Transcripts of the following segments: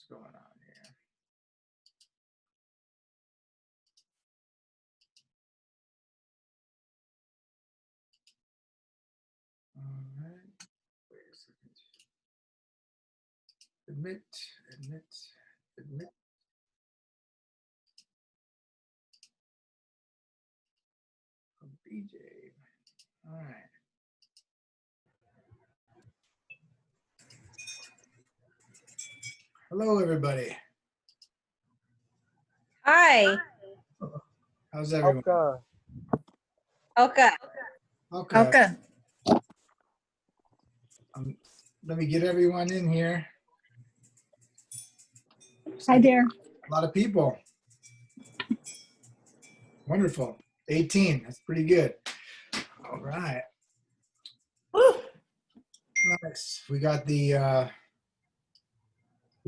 What's going on here? All right. Wait a second. Admit. BJ. All right. Hello, everybody. Hi. How's everyone? Okay. Okay. Let me get everyone in here. Hi there. A lot of people. Wonderful. 18. That's pretty good. All right. Woo. Nice. We got the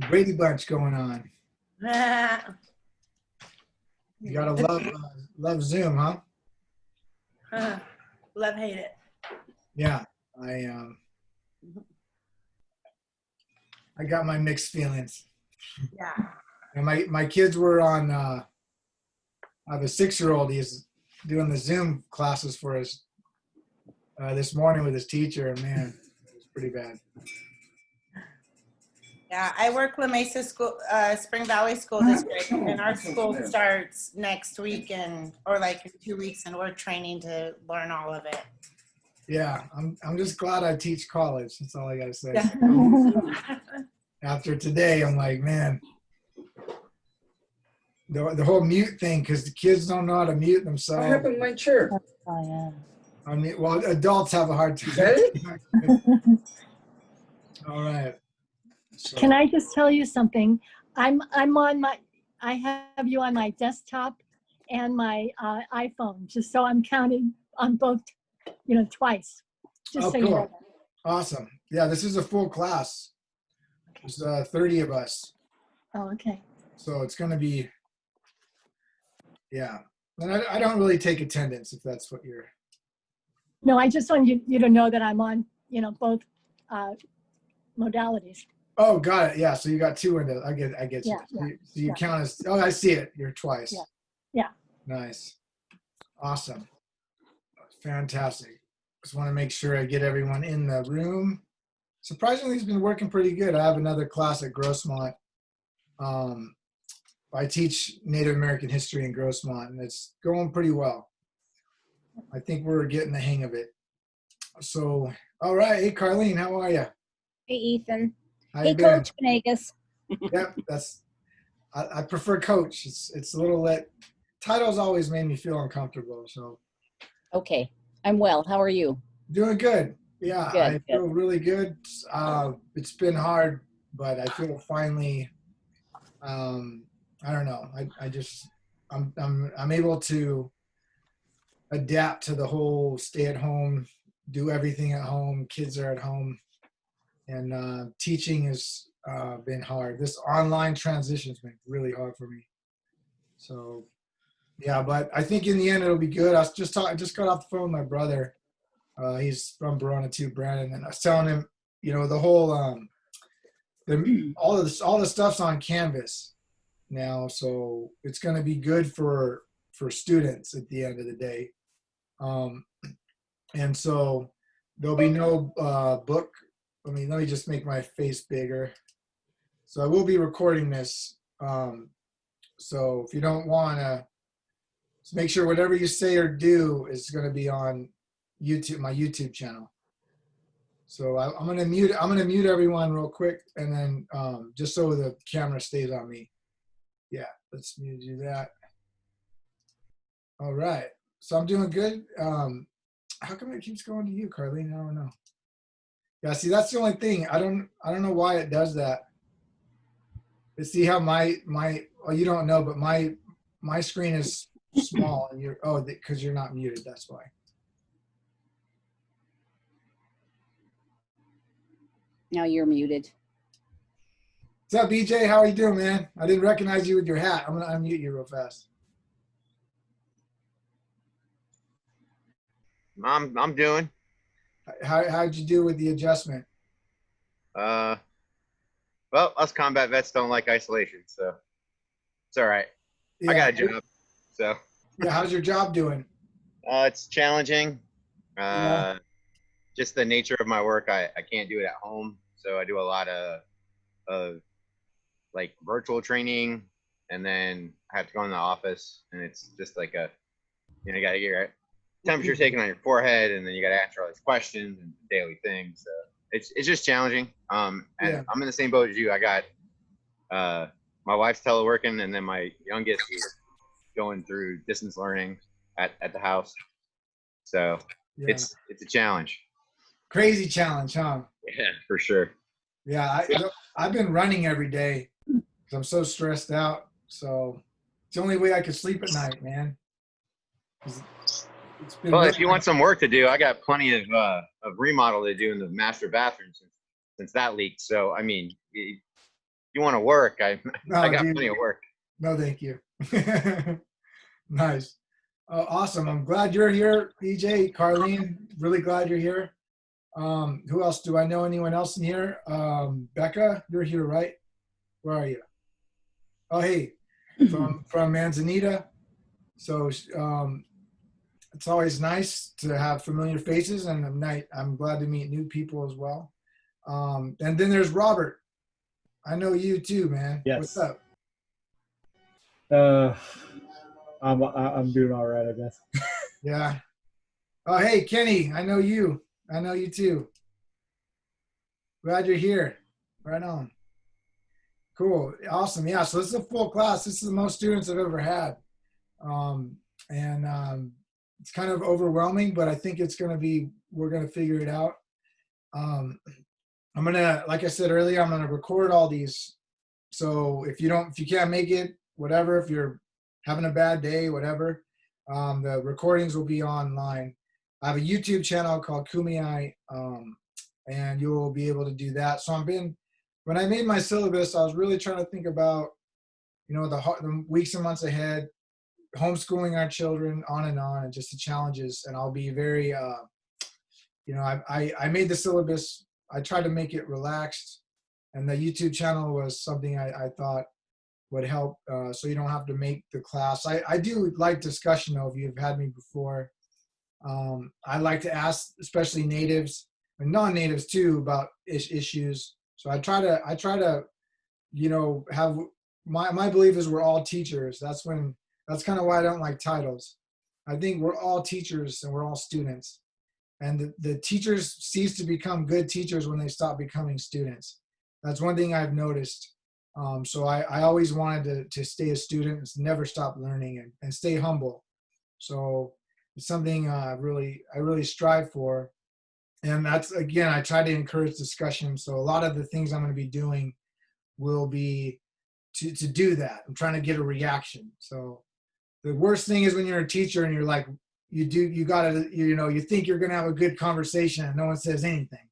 Brady Bunch going on. You gotta love Zoom, huh? Love, hate it. Yeah. I got my mixed feelings. Yeah. And my kids were on. I have a 6-year-old. He's doing the Zoom classes for us this morning with his teacher, and man, it was pretty bad. Yeah, I work with Mesa School, Spring Valley School District, and our school starts next week or like in 2 weeks, and we're training to learn all of it. Yeah, I'm just glad I teach college. That's all I gotta say. Yeah. After today, I'm like, man, the whole mute thing, because the kids don't know how to mute themselves. What happened to my chair? Oh, yeah. I mean, well, adults have a hard time. Is that it? All right. So, Can I just tell you something? I'm on my, I have you on my desktop and my iPhone, just so I'm counting on both, twice. Just so you know. Awesome. Yeah, this is a full class. There's 30 of us. Oh, okay. So it's going to be, yeah. And I don't really take attendance if that's what you're. No, I just want you to know that I'm on, both modalities. Oh, got it. Yeah. So you got 2 windows. I get you. Yeah, So you count as, oh, I see it. You're twice. Yeah. Nice. Awesome. Fantastic. Just want to make sure I get everyone in the room. Surprisingly, it's been working pretty good. I have another class at Grossmont. I teach Native American history in Grossmont, and it's going pretty well. I think we're getting the hang of it. So, all right. Hey, Carlene, how are you? Hey, Ethan. How Hey, you been? Coach Venegas. Yep, I prefer coach. It's a little titles always made me feel uncomfortable. So Okay, I'm well. How are you? doing good. Yeah, Good, I feel really good. It's been hard, but I feel finally. I don't know. I'm able to adapt to the whole stay at home, do everything at home. Kids are at home, and teaching has been hard. This online transition has been really hard for me. So, yeah, but I think in the end it'll be good. I just got off the phone with my brother. He's from Verona too, Brandon, and I was telling him, the whole all the stuff's on Canvas now, so it's going to be good for students at the end of the day. And so there'll be no book. Let me just make my face bigger. So I will be recording this. So if you don't want to, just make sure whatever you say or do is going to be on YouTube, my YouTube channel. So I'm gonna mute everyone real quick, and then just so the camera stays on me. Yeah, let's do that. All right. So I'm doing good. How come it keeps going to you, Carlene? I don't know. Yeah, see, that's the only thing. I don't know why it does that. But see how my you don't know, but my screen is small, and because you're not muted. That's why. Now you're muted. What's up, BJ? How are you doing, man? I didn't recognize you with your hat. I'm gonna unmute you real fast. I'm doing. How'd you do with the adjustment? Well, Well, us combat vets don't like isolation, so it's all right. I got a job, so Yeah, how's your job doing? it's challenging. Yeah. Just the nature of my work, I can't do it at home, so I do a lot of like virtual training, and then I have to go in the office, and it's just like you got to get your temperature taken on your forehead, and then you got to answer all these questions and daily things. So it's just challenging. And Yeah. I'm in the same boat as you. I got my wife's teleworking, and then my youngest is going through distance learning at the house. So Yeah. it's a challenge. Crazy challenge, huh? Yeah, for sure. Yeah, I've been running every day because I'm so stressed out. So it's the only way I could sleep at night, man. It's been Well, really, if you want some work to do, I got plenty of remodel to do in the master bathroom since that leaked. So I mean, you want to work? I got dude, plenty of work. no, thank you. Nice. Awesome. I'm glad you're here, EJ, Carlene. Really glad you're here. Who else? Do I know anyone else in here? Becca, you're here, right? Where are you? Oh, hey, from Manzanita. So it's always nice to have familiar faces, and I'm glad to meet new people as well. And then there's Robert. I know you too, man. Yes. What's up? I'm doing all right, I guess. Yeah. Oh, hey, Kenny. I know you. I know you too. Glad you're here. Right on. Cool. Awesome. Yeah. So this is a full class. This is the most students I've ever had. It's kind of overwhelming, but I think we're going to figure it out. I'm going to, like I said earlier, I'm going to record all these. So if you can't make it, whatever, if you're having a bad day, whatever, the recordings will be online. I have a YouTube channel called Kumeyaay, and you'll be able to do that. So when I made my syllabus, I was really trying to think about, the weeks and months ahead, homeschooling our children, on, and just the challenges. And I'll be very, I made the syllabus. I tried to make it relaxed, and the YouTube channel was something I thought would help, so you don't have to make the class. I do like discussion, though, if you've had me before. I like to ask, especially natives and non-natives too, about issues. So I try to, have my belief is we're all teachers. That's kind of why I don't like titles. I think we're all teachers and we're all students. And the teachers cease to become good teachers when they stop becoming students. That's one thing I've noticed. So I always wanted to stay a student and never stop learning and stay humble. So it's something I really strive for. And that's, again, I try to encourage discussion. So a lot of the things I'm going to be doing will be to do that. I'm trying to get a reaction. So the worst thing is when you're a teacher and you're like, you think you're going to have a good conversation and no one says anything.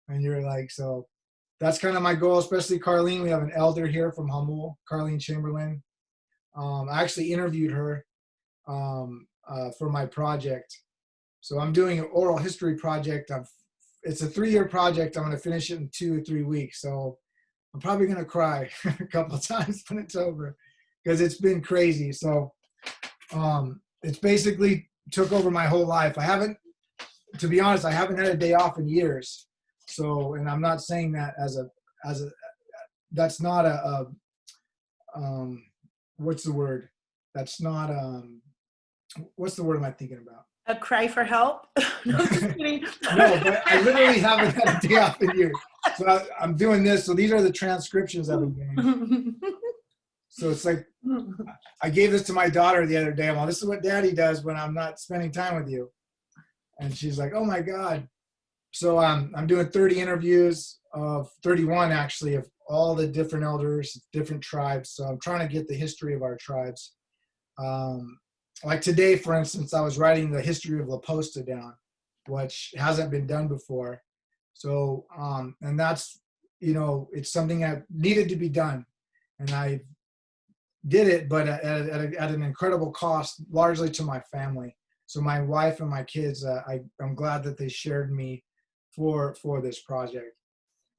And you're like, so that's kind of my goal, especially Carlene. We have an elder here from Humboldt, Carlene Chamberlain. I actually interviewed her for my project. So I'm doing an oral history project. It's a 3-year project. I'm going to finish it in 2 or 3 weeks. So I'm probably going to cry a couple of times when it's over because it's been crazy. So it's basically took over my whole life. To be honest, I haven't had a day off in years. So, and I'm not saying that that's not what's the word? That's not, what's the word am I thinking about? A cry for help? No, just kidding. No, but I literally haven't had a day off in years. So I'm doing this. So these are the transcriptions I've been doing. So it's like, I gave this to my daughter the other day. I'm like, this is what daddy does when I'm not spending time with you. And she's like, oh my God. So I'm doing 30 interviews of 31 actually of all the different elders, different tribes. So I'm trying to get the history of our tribes. Like today, for instance, I was writing the history of La Posta down, which hasn't been done before. So, and that's, it's something that needed to be done. And I did it, but at an incredible cost, largely to my family. So my wife and my kids, I'm glad that they shared me for this project.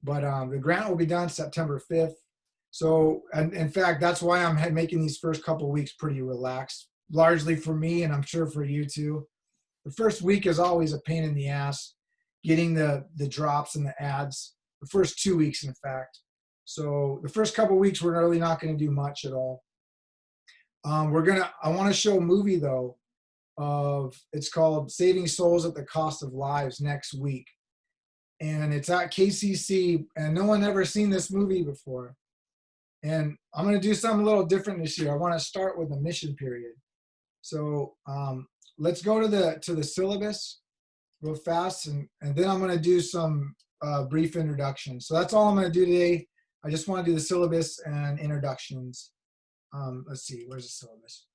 But the grant will be done September 5th. So, and in fact, that's why I'm making these first couple weeks pretty relaxed, largely for me, and I'm sure for you too. The first week is always a pain in the ass, getting the drops and the ads. The first 2 weeks, in fact. So the first couple weeks, we're really not going to do much at all. I want to show a movie though. It's called Saving Souls at the Cost of Lives next week. And it's at KCC, and no one ever seen this movie before. And I'm going to do something a little different this year. I want to start with a mission period. So let's go to the syllabus real fast, and then I'm going to do some brief introductions. So that's all I'm going to do today. I just want to do the syllabus and introductions. Let's see, where's the syllabus?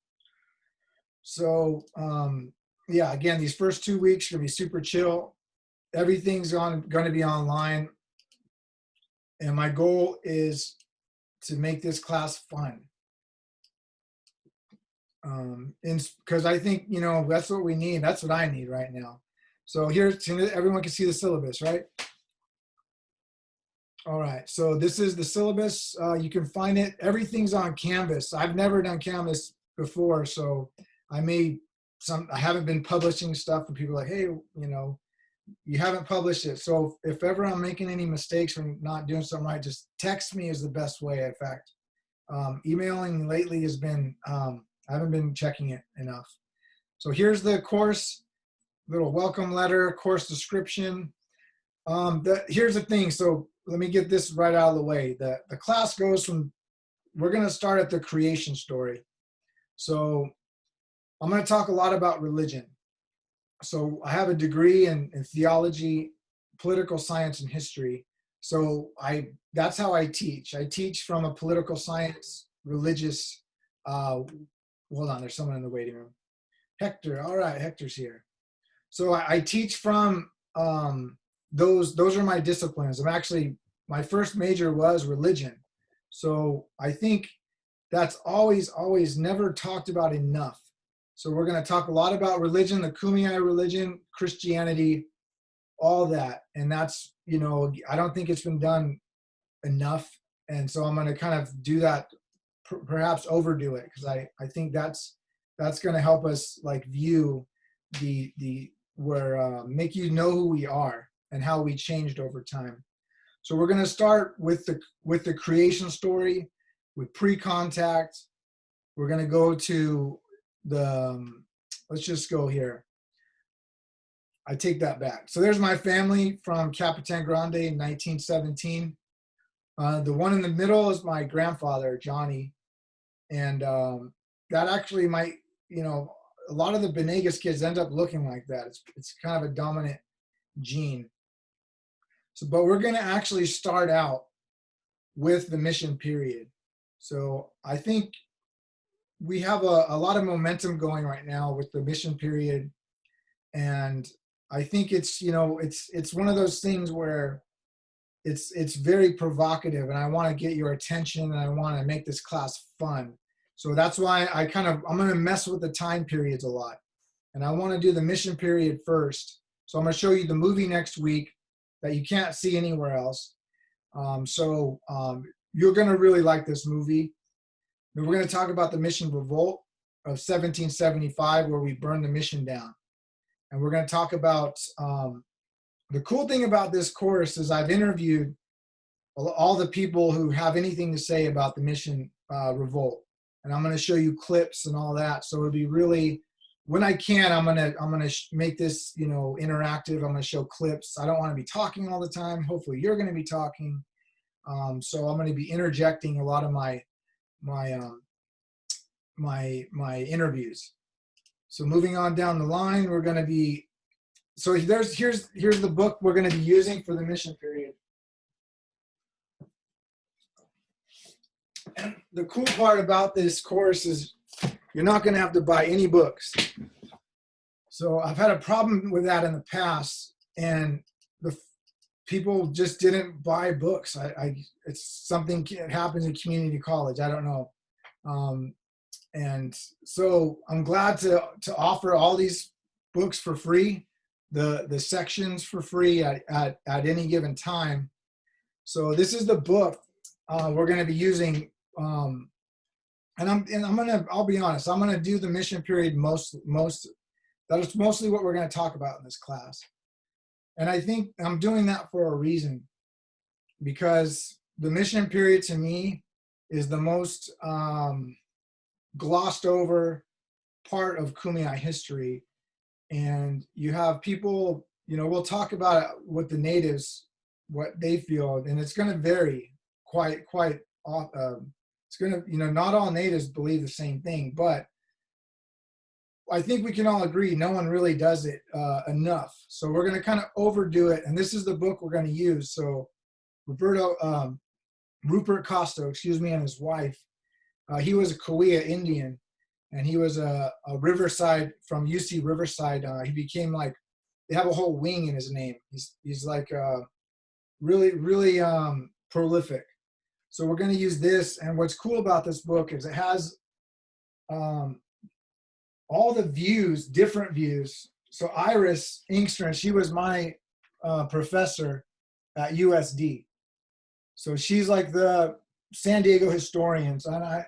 So yeah, again, these first 2 weeks are going to be super chill. Everything's going to be online. And my goal is to make this class fun. Because I think, you know, that's what we need. That's what I need right now. So here, everyone can see the syllabus, right? All right, so this is the syllabus. You can find it. Everything's on Canvas. I've never done Canvas before, so I haven't been publishing stuff, and people are like, hey, you know, you haven't published it. So if ever I'm making any mistakes or not doing something right, just text me is the best way. In fact, emailing lately has been, I haven't been checking it enough. So here's the course, little welcome letter, course description. Here's the thing. So let me get this right out of the way. The class goes from, we're going to start at the creation story. So I'm going to talk a lot about religion. So I have a degree in theology, political science, and history. So that's how I teach. I teach from a political science, religious, hold on, there's someone in the waiting room. Hector, all right, Hector's here. So I teach from those are my disciplines. My first major was religion. So I think that's always never talked about enough. So we're going to talk a lot about religion, the Kumeyaay religion, Christianity, all that. And that's, you know, I don't think it's been done enough. And so I'm going to kind of do that, perhaps overdo it, because I think that's going to help us like view make you know who we are and how we changed over time. So we're going to start with the creation story, with pre-contact. We're going to go to let's just go here. I take that back. So there's my family from Capitan Grande in 1917. The one in the middle is my grandfather, Johnny. And that actually might, you know, a lot of the Benegas kids end up looking like that. It's kind of a dominant gene. So, but we're going to actually start out with the mission period. So I think we have a lot of momentum going right now with the mission period. And I think it's, you know, it's one of those things where it's very provocative, and I want to get your attention, and I want to make this class fun. So that's why I'm going to mess with the time periods a lot. And I want to do the mission period first. So I'm going to show you the movie next week that you can't see anywhere else. You're going to really like this movie. And we're going to talk about the mission revolt of 1775, where we burned the mission down. And we're going to talk about, the cool thing about this course is I've interviewed all the people who have anything to say about the mission revolt. And I'm going to show you clips and all that. So it'll be really, when I can, I'm going to make this, you know, interactive. I'm going to show clips. I don't want to be talking all the time. Hopefully you're going to be talking. So I'm going to be interjecting a lot of my interviews. So moving on down the line, we're going to be, so here's the book we're going to be using for the mission period. And the cool part about this course is you're not going to have to buy any books. So I've had a problem with that in the past, and the people just didn't buy books. It's something that happens in community college. I don't know. And so I'm glad to offer all these books for free, the sections for free at any given time. So this is the book we're going to be using. I'll be honest, I'm going to do the mission period that is mostly what we're going to talk about in this class. And I think I'm doing that for a reason, because the mission period to me is the most glossed over part of Kumeyaay history. And you have people, we'll talk about it with the natives, what they feel, and it's going to vary quite it's going to, not all natives believe the same thing, but I think we can all agree no one really does it enough. So we're going to kind of overdo it. And this is the book we're going to use. So Rupert Costo, and his wife, he was a Kumeyaay Indian, and he was a Riverside, from UC Riverside. He became like, they have a whole wing in his name. He's like really prolific. So we're going to use this. And what's cool about this book is it has all the views, different views. So Iris Inkstrom, she was my professor at USD. So she's like the San Diego historian.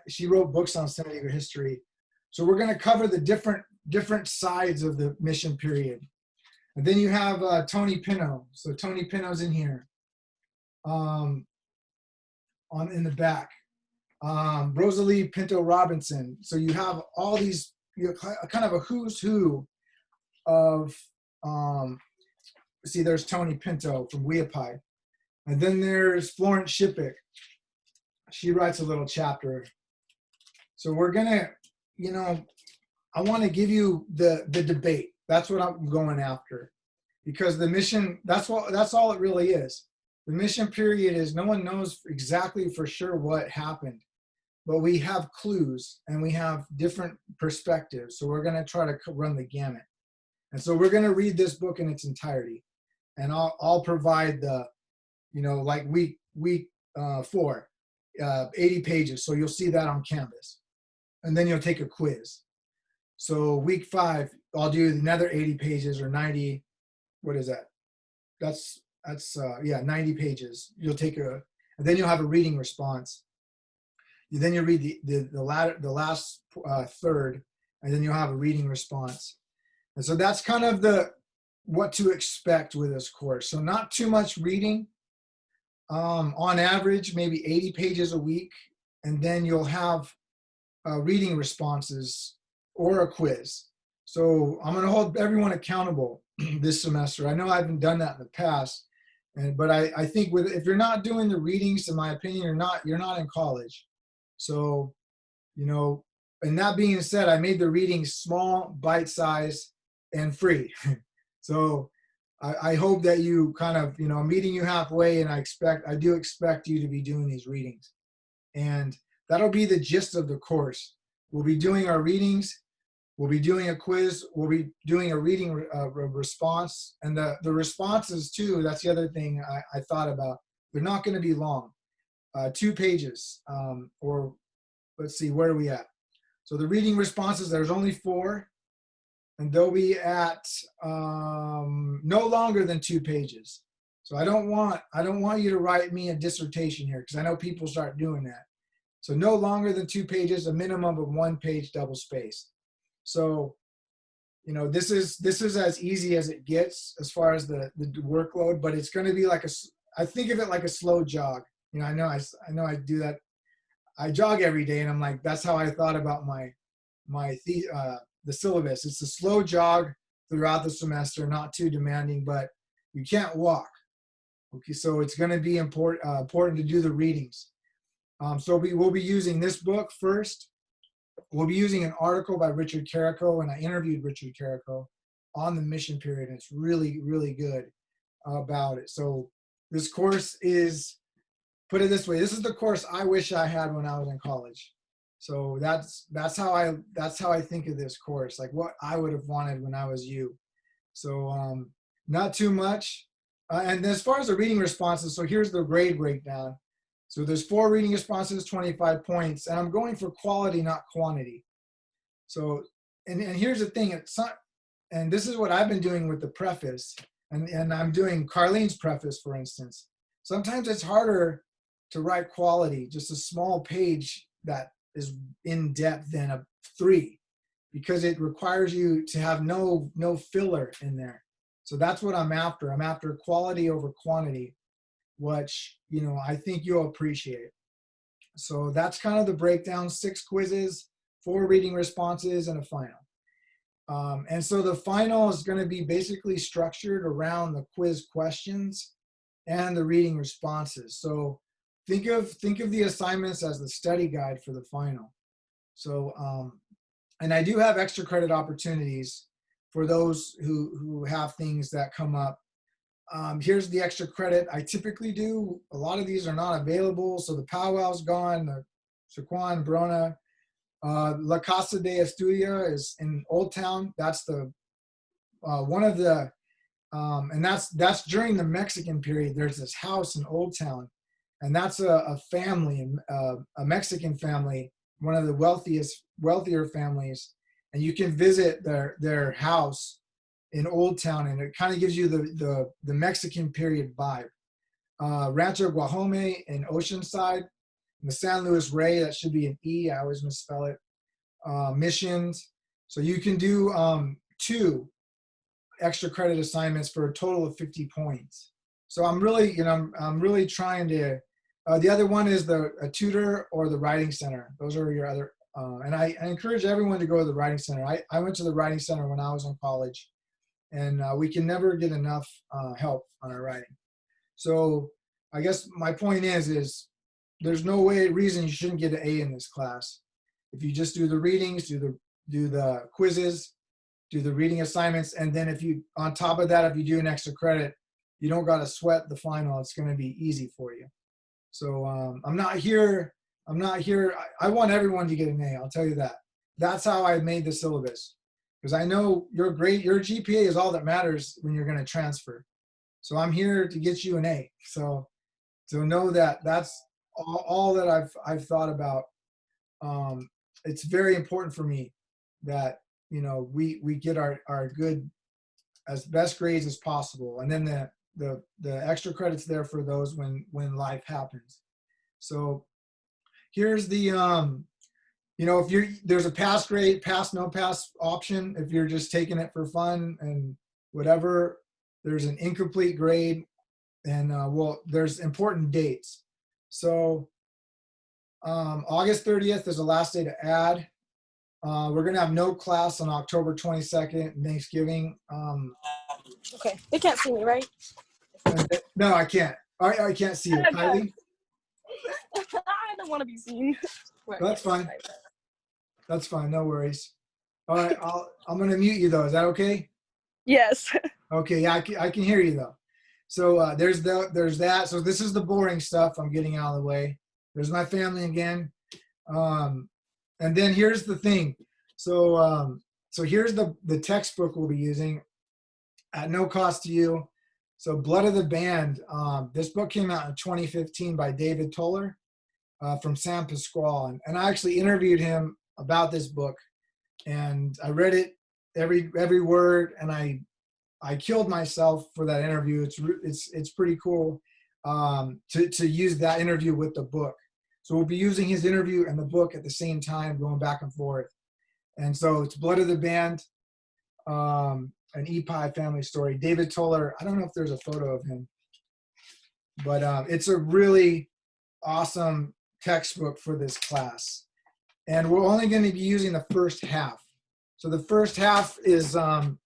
She wrote books on San Diego history. So we're going to cover the different sides of the mission period. And then you have Tony Pino. So Tony Pino's in here, in the back. Rosalie Pinto Robinson. So you have all these, kind of a who's who of, there's Tony Pinto from Weiapai. And then there's Florence Shippick. She writes a little chapter. So we're gonna, I want to give you the debate. That's what I'm going after, because the mission, that's all it really is. The mission period is, no one knows exactly for sure what happened, but we have clues and we have different perspectives. So we're going to try to run the gamut. And so we're going to read this book in its entirety, and I'll provide the, like week 4, 80 pages. So you'll see that on Canvas, and then you'll take a quiz. So week 5, I'll do another 80 pages or 90. What is that? That's 90 pages. You'll take and then you'll have a reading response. Then you read the last third, and then you'll have a reading response. And so that's kind of what to expect with this course. So not too much reading. On average, maybe 80 pages a week, and then you'll have reading responses or a quiz. So I'm going to hold everyone accountable this semester. I know I haven't done that in the past, but I think if you're not doing the readings, in my opinion, you're not in college. So, and that being said, I made the readings small, bite-sized, and free. So I hope that you kind of, I'm meeting you halfway, and I do expect you to be doing these readings. And that'll be the gist of the course. We'll be doing our readings. We'll be doing a quiz. We'll be doing a reading response. And the responses too, that's the other thing I thought about. They're not going to be long. 2 pages, or let's see, where are we at? So the reading responses, there's only 4, and they'll be at no longer than 2 pages. So I don't want you to write me a dissertation here, because I know people start doing that. So no longer than 2 pages, a minimum of 1 page double spaced. So, this is as easy as it gets as far as the workload, but it's going to be like I think of it like a slow jog. I know I do that. I jog every day, and I'm like, that's how I thought about the syllabus. It's a slow jog throughout the semester, not too demanding, but you can't walk. Okay, so it's going to be important to do the readings. So we will be using this book first. We'll be using an article by Richard Carrico, and I interviewed Richard Carrico on the mission period, and it's really, really good about it. So this course is, put it this way, this is the course I wish I had when I was in college. So that's how I think of this course, like what I would have wanted when I was you. So not too much. And as far as the reading responses, so here's the grade breakdown. So there's 4 reading responses, 25 points, and I'm going for quality, not quantity. So, and here's the thing, and this is what I've been doing with the preface, and I'm doing Carlene's preface, for instance. sometimes it's harder to write quality, just a small page that is in depth than a 3, because it requires you to have no filler in there. So that's what I'm after. I'm after quality over quantity, which, you know, I think you'll appreciate. So that's kind of the breakdown: 6 quizzes, 4 reading responses, and a final. And so the final is going to be basically structured around the quiz questions and the reading responses. So think of the assignments as the study guide for the final. So, and I do have extra credit opportunities for those who have things that come up. Here's the extra credit I typically do. A lot of these are not available. So the powwow's gone, the Sequan, Brona. La Casa de Estudia is in Old Town. That's the one of the, and that's during the Mexican period. There's this house in Old Town, and that's a family, a Mexican family, one of the wealthier families, and you can visit their house in Old Town, and it kind of gives you the Mexican period vibe. Rancho Guajome in Oceanside, the San Luis Rey, that should be an E, I always misspell it. Missions. So you can do 2 extra credit assignments for a total of 50 points. So I'm really, I'm really trying to, the other one is a tutor or the writing center. Those are your other, and I encourage everyone to go to the writing center. I went to the writing center when I was in college, and we can never get enough help on our writing. So I guess my point is there's no reason you shouldn't get an A in this class. If you just do the readings, do the quizzes, do the reading assignments, and then if you, on top of that, if you do an extra credit, you don't got to sweat the final. It's going to be easy for you. So I'm not here. I want everyone to get an A. I'll tell you that. That's how I made the syllabus, because I know your GPA is all that matters when you're going to transfer. So I'm here to get you an A. So know that that's all that I've thought about. It's very important for me that, you know, we get our good, as best grades as possible, and then the extra credits there for those when life happens. So here's the you know, if there's a pass grade, pass, no pass option. If you're just taking it for fun and whatever, there's an incomplete grade, and well, there's important dates. So August 30th is the last day to add. We're gonna have no class on October 22nd, Thanksgiving. Okay, they can't see me, right? No, I can't. I can't see you, Kylie. I don't want to be seen. That's fine. That's fine. No worries. All right, I'm gonna mute you though. Is that okay? Yes. Okay. Yeah, I can hear you though. So there's that. So this is the boring stuff I'm getting out of the way. There's my family again. And then here's the thing. So here's the textbook we'll be using at no cost to you. So Blood of the Band. This book came out in 2015 by David Toller from San Pasquale, and I actually interviewed him about this book, and I read it every word, and I killed myself for that interview. It's pretty cool to use that interview with the book. So we'll be using his interview and the book at the same time, going back and forth. And so it's Blood of the Band, an EPI family story. David Toller, I don't know if there's a photo of him, but it's a really awesome textbook for this class. And we're only going to be using the first half. So the first half is, so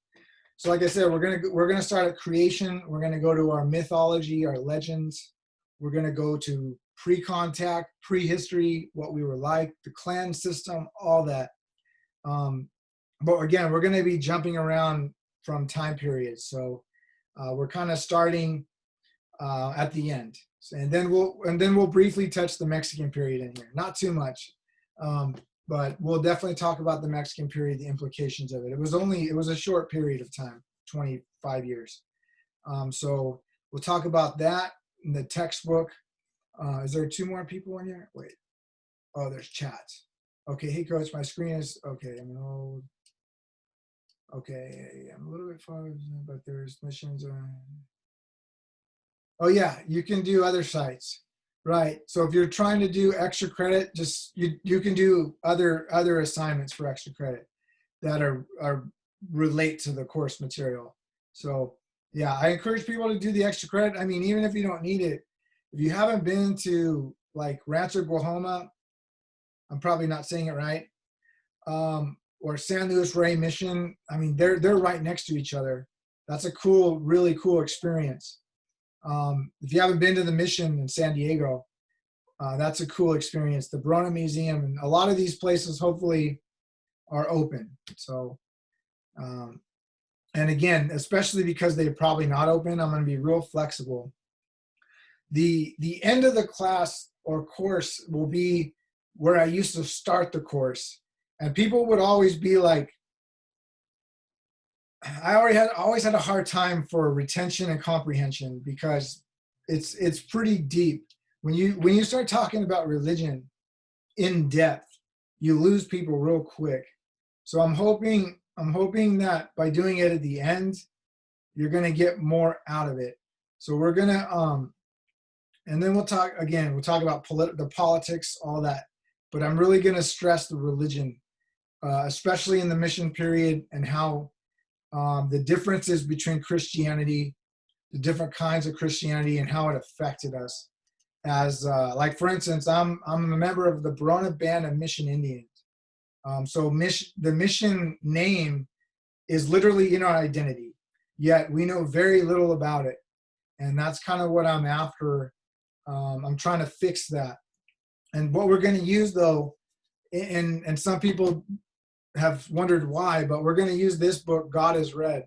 like I said, we're gonna start at creation. We're gonna go to our mythology, our legends. We're gonna go to pre-contact, prehistory, what we were like, the clan system, all that. But again, we're gonna be jumping around from time periods. So we're kind of starting at the end, and then we'll briefly touch the Mexican period in here. Not too much, but we'll definitely talk about the Mexican period, the implications of it. It was a short period of time, 25 years. So we'll talk about that in the textbook. Is there 2 more people in here? Wait. Oh, there's chats. Okay. Hey, coach, my screen is okay. Okay. I'm a little bit far, but there's missions. Oh yeah, you can do other sites, right? So if you're trying to do extra credit, just you can do other assignments for extra credit that are relate to the course material. So yeah, I encourage people to do the extra credit. I mean, even if you don't need it, if you haven't been to like Rancho Guajoma, I'm probably not saying it right, or San Luis Rey Mission. I mean, they're right next to each other. That's a cool, really cool experience. If you haven't been to the mission in San Diego, that's a cool experience. The Verona Museum and a lot of these places hopefully are open. So, and again, especially because they're probably not open, I'm going to be real flexible. The end of the class or course will be where I used to start the course, and people would always be like, I always had a hard time for retention and comprehension because it's pretty deep. When you start talking about religion in depth, you lose people real quick. So I'm hoping that by doing it at the end, you're gonna get more out of it. So we're gonna and then we'll talk about the politics, all that. But I'm really gonna stress the religion, especially in the mission period, and how the differences between Christianity, the different kinds of Christianity, and how it affected us. As like for instance, I'm a member of the Verona Band of Mission Indians. So the mission name is literally in our identity, yet we know very little about it, and that's kind of what I'm after. I'm trying to fix that. And what we're going to use though, and some people have wondered why, but we're going to use this book, God is Red.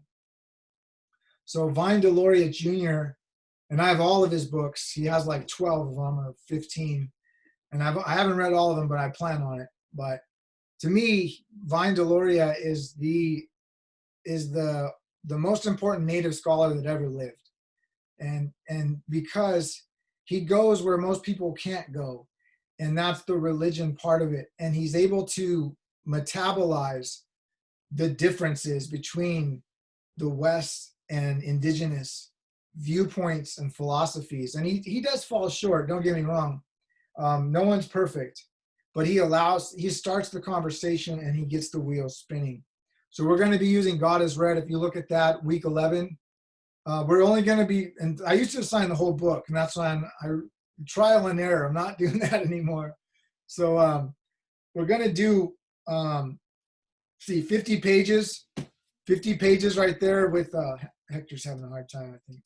So Vine Deloria Jr., and I have all of his books. He has like 12 of them or 15. And I haven't read all of them, but I plan on it. But to me, Vine Deloria is the most important Native scholar that ever lived. And because he goes where most people can't go, and that's the religion part of it. And he's able to metabolize the differences between the West and indigenous viewpoints and philosophies. And he does fall short, don't get me wrong. No one's perfect, but he starts the conversation and he gets the wheels spinning. So we're going to be using God is Red. If you look at that, week 11, we're only going to be, and I used to assign the whole book, and that's why I trial and error. I'm not doing that anymore. So we're going to do, 50 pages right there with, Hector's having a hard time, I think.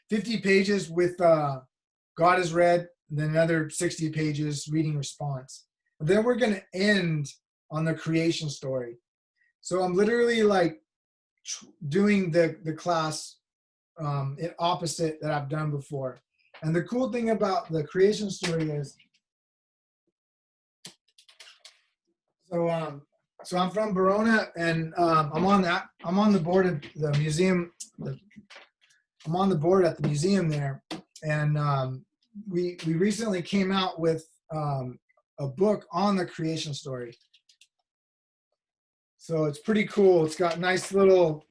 50 pages with God is Red, and then another 60 pages reading response. And then we're going to end on the creation story. So I'm literally like doing the class opposite that I've done before. And the cool thing about the creation story is, so I'm from Verona, and I'm on the board of the museum. I'm on the board at the museum there, and we recently came out with a book on the creation story. So it's pretty cool. It's got nice little,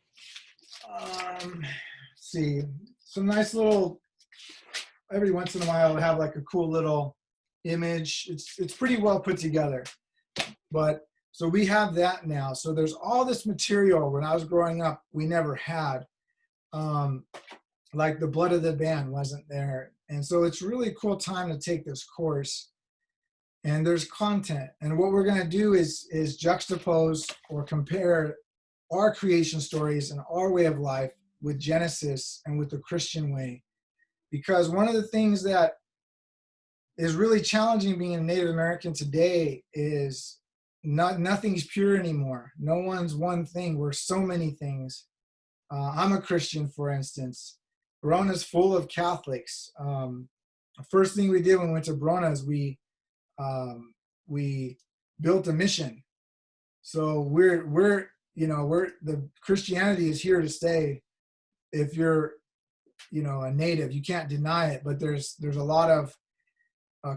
some nice little. Every once in a while, it'll have like a cool little image. It's pretty well put together. But so we have that now. So there's all this material when I was growing up we never had. Like the blood of the band wasn't there. And so it's really a cool time to take this course. And there's content. And what we're going to do is juxtapose or compare our creation stories and our way of life with Genesis and with the Christian way. Because one of the things that is really challenging being a Native American today is nothing's pure anymore. No one's one thing. We're so many things. I'm a Christian, for instance. Verona's full of Catholics. The first thing we did when we went to Verona is we built a mission. So we're the Christianity is here to stay. If you're a native, you can't deny it, but there's a lot of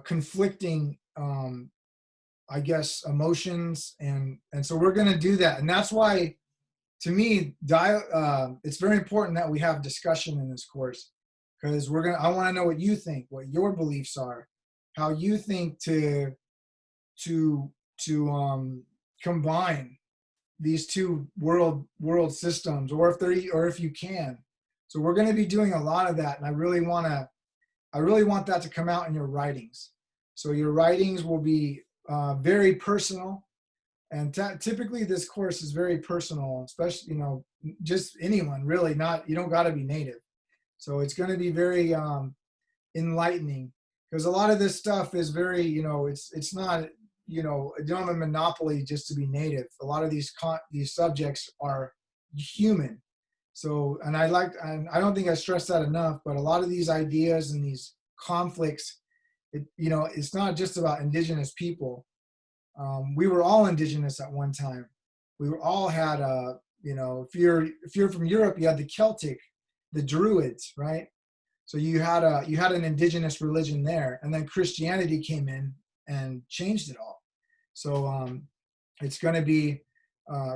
conflicting I guess emotions, and so we're going to do that. And that's why, to me, it's very important that we have discussion in this course, because I want to know what you think, what your beliefs are, how you think to combine these two world systems, or if you can. So we're going to be doing a lot of that, and I really want that to come out in your writings. So your writings will be very personal, and typically this course is very personal, especially, just anyone really, you don't got to be native. So it's going to be very enlightening, because a lot of this stuff is very, it's not, you don't have a monopoly just to be native. A lot of these subjects are human. So, and I don't think I stressed that enough, but a lot of these ideas and these conflicts, it's not just about indigenous people. We were all indigenous at one time. We were all had if you're from Europe, you had the Celtic, the Druids, right? So you had an indigenous religion there, and then Christianity came in and changed it all. So it's going to be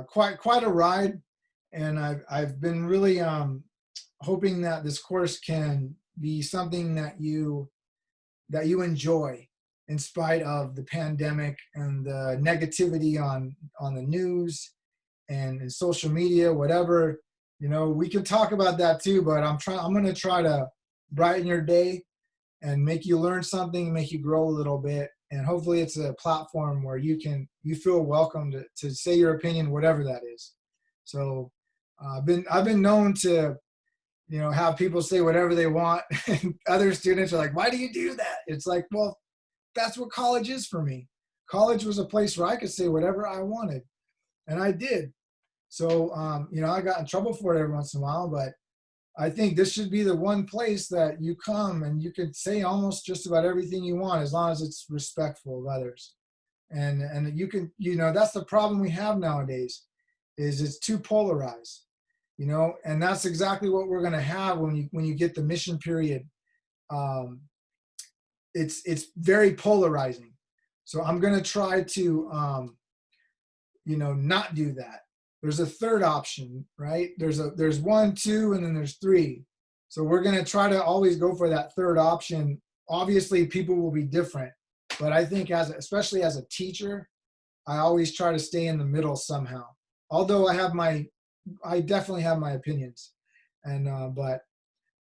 quite a ride, and I've been really hoping that this course can be something that you enjoy, in spite of the pandemic and the negativity on the news and in social media, whatever. We can talk about that too, but I'm going to try to brighten your day and make you learn something, make you grow a little bit. And hopefully it's a platform where you feel welcome to say your opinion, whatever that is. So I've been known to, have people say whatever they want. And other students are like, why do you do that? It's like, well, that's what college is for me. College was a place where I could say whatever I wanted, and I did. So, I got in trouble for it every once in a while, but I think this should be the one place that you come and you can say almost just about everything you want, as long as it's respectful of others. And you can, that's the problem we have nowadays, is it's too polarized, and that's exactly what we're going to have when you get the mission period. It's very polarizing. So I'm going to try to, not do that. There's a third option, right? There's 1, 2, and then there's 3. So we're going to try to always go for that third option. Obviously, people will be different, but I think especially as a teacher, I always try to stay in the middle somehow. Although I definitely have my opinions, and but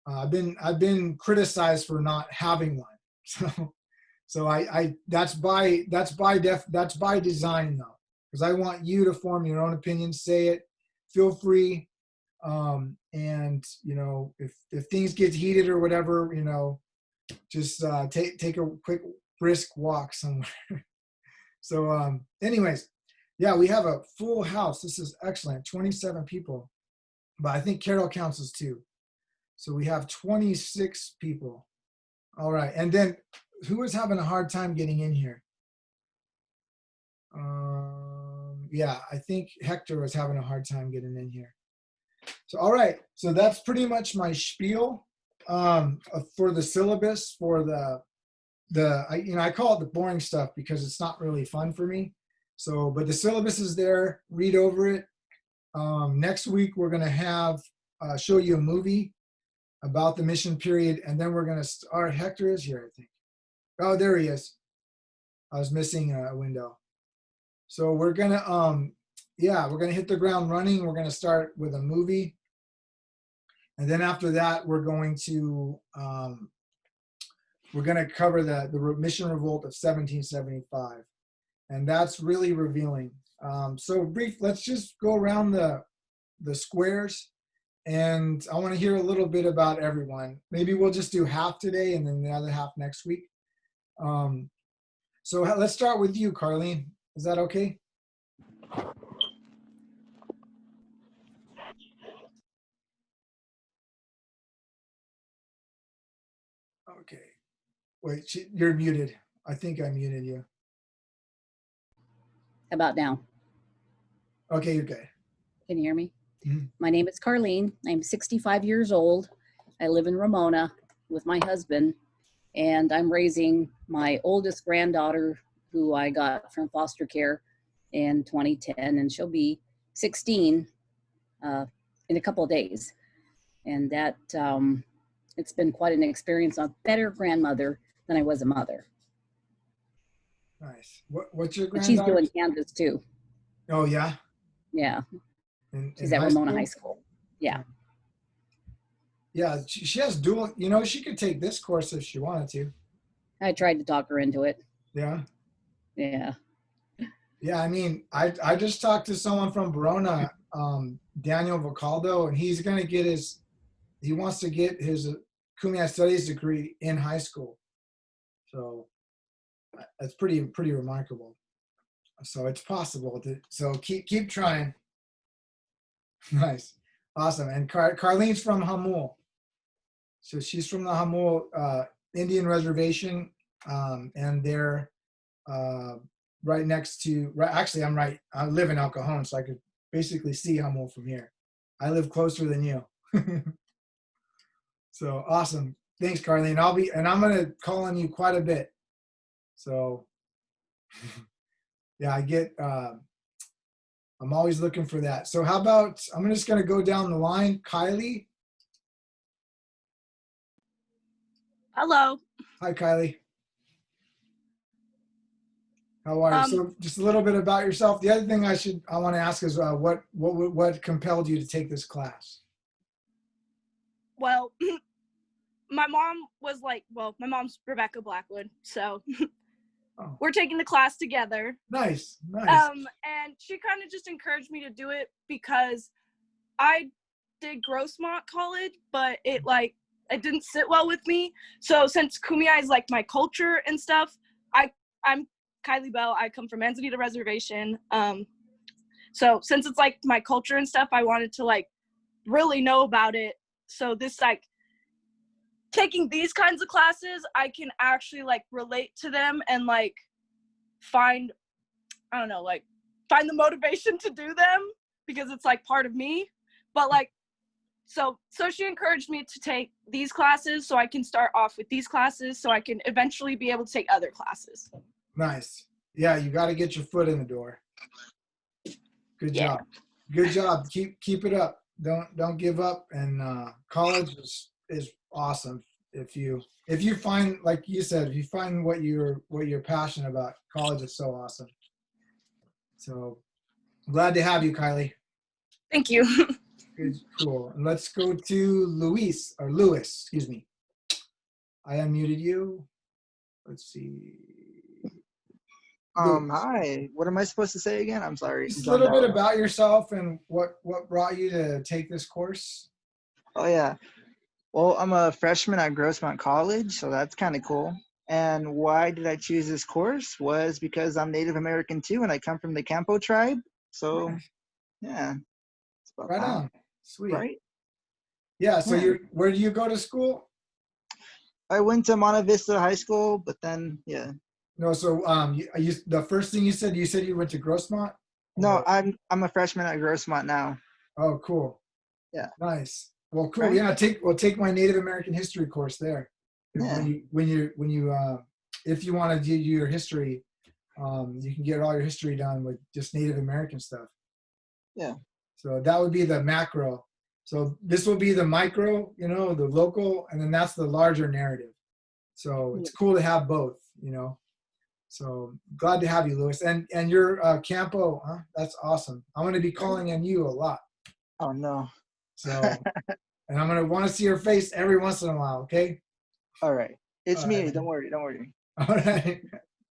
I've been criticized for not having one. So I that's by design though, because I want you to form your own opinion, say it, feel free. And if things get heated or whatever, just take a quick brisk walk somewhere. So anyways, yeah, we have a full house. This is excellent, 27 people, but I think Carol counts as 2. So we have 26 people. All right, and then who is having a hard time getting in here? Yeah, I think Hector was having a hard time getting in here. So, all right, so that's pretty much my spiel for the syllabus, for I call it the boring stuff because it's not really fun for me. So, but the syllabus is there, read over it. Next week, we're gonna have, show you a movie about the mission period, and then we're gonna start. Hector is here, I think. Oh, there he is. I was missing a window. So we're gonna, we're gonna hit the ground running. We're gonna start with a movie, and then after that, we're going to cover the mission revolt of 1775, and that's really revealing. So brief. Let's just go around the squares, and I want to hear a little bit about everyone. Maybe we'll just do half today, and then the other half next week. So let's start with you, Carlene. Is that okay? Okay. Wait, you're muted. I think I muted you. How about now? Okay, you're good. Can you hear me? Mhm. My name is Carlene. I'm 65 years old. I live in Ramona with my husband, and I'm raising my oldest granddaughter, who I got from foster care in 2010, and she'll be 16 in a couple of days. And that it's been quite an experience. I'm a better grandmother than I was a mother. Nice. What's your But she's granddaughter? doing Canvas too. Oh yeah. Yeah, In she's at Ramona High School. Yeah. Yeah, she has dual. You know, she could take this course if she wanted to. I tried to talk her into it. Yeah. Yeah. Yeah, I mean, I just talked to someone from Verona, Daniel Vocaldo, and he's gonna get he wants to get his Kumeyaay Studies degree in high school. So that's pretty remarkable. So it's possible so keep trying. Nice, awesome. And Carlene's from Hamul, so she's from the Hamul Indian reservation, and they're right next to. Actually, I live in El Cajon, so I could basically see Hamul from here. I live closer than you. So awesome. Thanks, Carlene. I'm gonna call on you quite a bit. So yeah, I'm always looking for that. So how about, I'm just gonna go down the line. Kylie. Hello. Hi, Kylie. How are you? So just a little bit about yourself. The other thing I want to ask is what compelled you to take this class? Well, my mom was like, well, my mom's Rebecca Blackwood, so Oh, we're taking the class together. nice. And she kind of just encouraged me to do it because I did Grossmont College, but it didn't sit well with me. So since Kumeyaay is like my culture and stuff, I'm Kylie Bell. I come from Manzanita Reservation. So since it's like my culture and stuff, I wanted to like really know about it. So this like taking these kinds of classes, I can actually like relate to them and like find the motivation to do them because it's like part of me. But like, so she encouraged me to take these classes so I can start off with these classes so I can eventually be able to take other classes. Nice. Yeah, you got to get your foot in the door. Good Yeah. job. Good job. Keep it up. Don't give up. And college is awesome. If you find, like you said, if you find what you're passionate about, college is so awesome. So glad to have you, Kylie. Thank you. Good, cool. And let's go to Louis, excuse me. I unmuted you. Let's see. Louis. Hi. What am I supposed to say again? I'm sorry. Just a little bit about yourself and what brought you to take this course. Oh yeah. Well, I'm a freshman at Grossmont College, so that's kind of cool. And why did I choose this course was because I'm Native American too, and I come from the Campo tribe. So, Nice. yeah. It's about Right that, on. Sweet. right? Yeah. So Yeah. where do you go to school? I went to Monte Vista High School, but then, yeah. No. So the first thing you said you went to Grossmont? No, Or- I'm a freshman at Grossmont now. Oh, cool. Yeah. Nice. Well, cool. Right. Yeah. Take my Native American history course there. Yeah. If you want to do your history, you can get all your history done with just Native American stuff. Yeah. So that would be the macro. So this will be the micro, the local, and then that's the larger narrative. So it's cool to have both, So glad to have you, Louis. And you're Campo, huh? That's awesome. I'm going to be calling on you a lot. Oh, no. So, and I'm going to want to see your face every once in a while, okay? All right. It's All me. right. Don't worry. Don't worry. All right.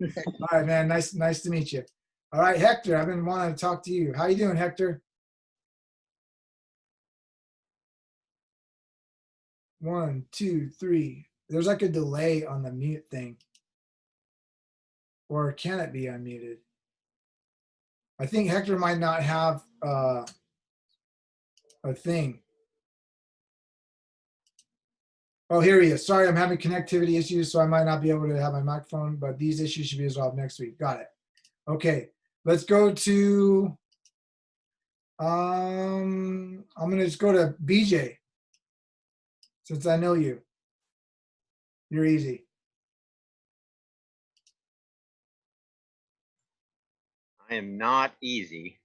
All right, man. Nice to meet you. All right, Hector, I've been wanting to talk to you. How you doing, Hector? 1, 2, 3. There's like a delay on the mute thing. Or can it be unmuted? I think Hector might not have a thing. Oh, here he is. Sorry, I'm having connectivity issues, so I might not be able to have my microphone, but these issues should be resolved next week. Got it. Okay, let's go to, I'm gonna just go to BJ, since I know you. You're easy. I am not easy.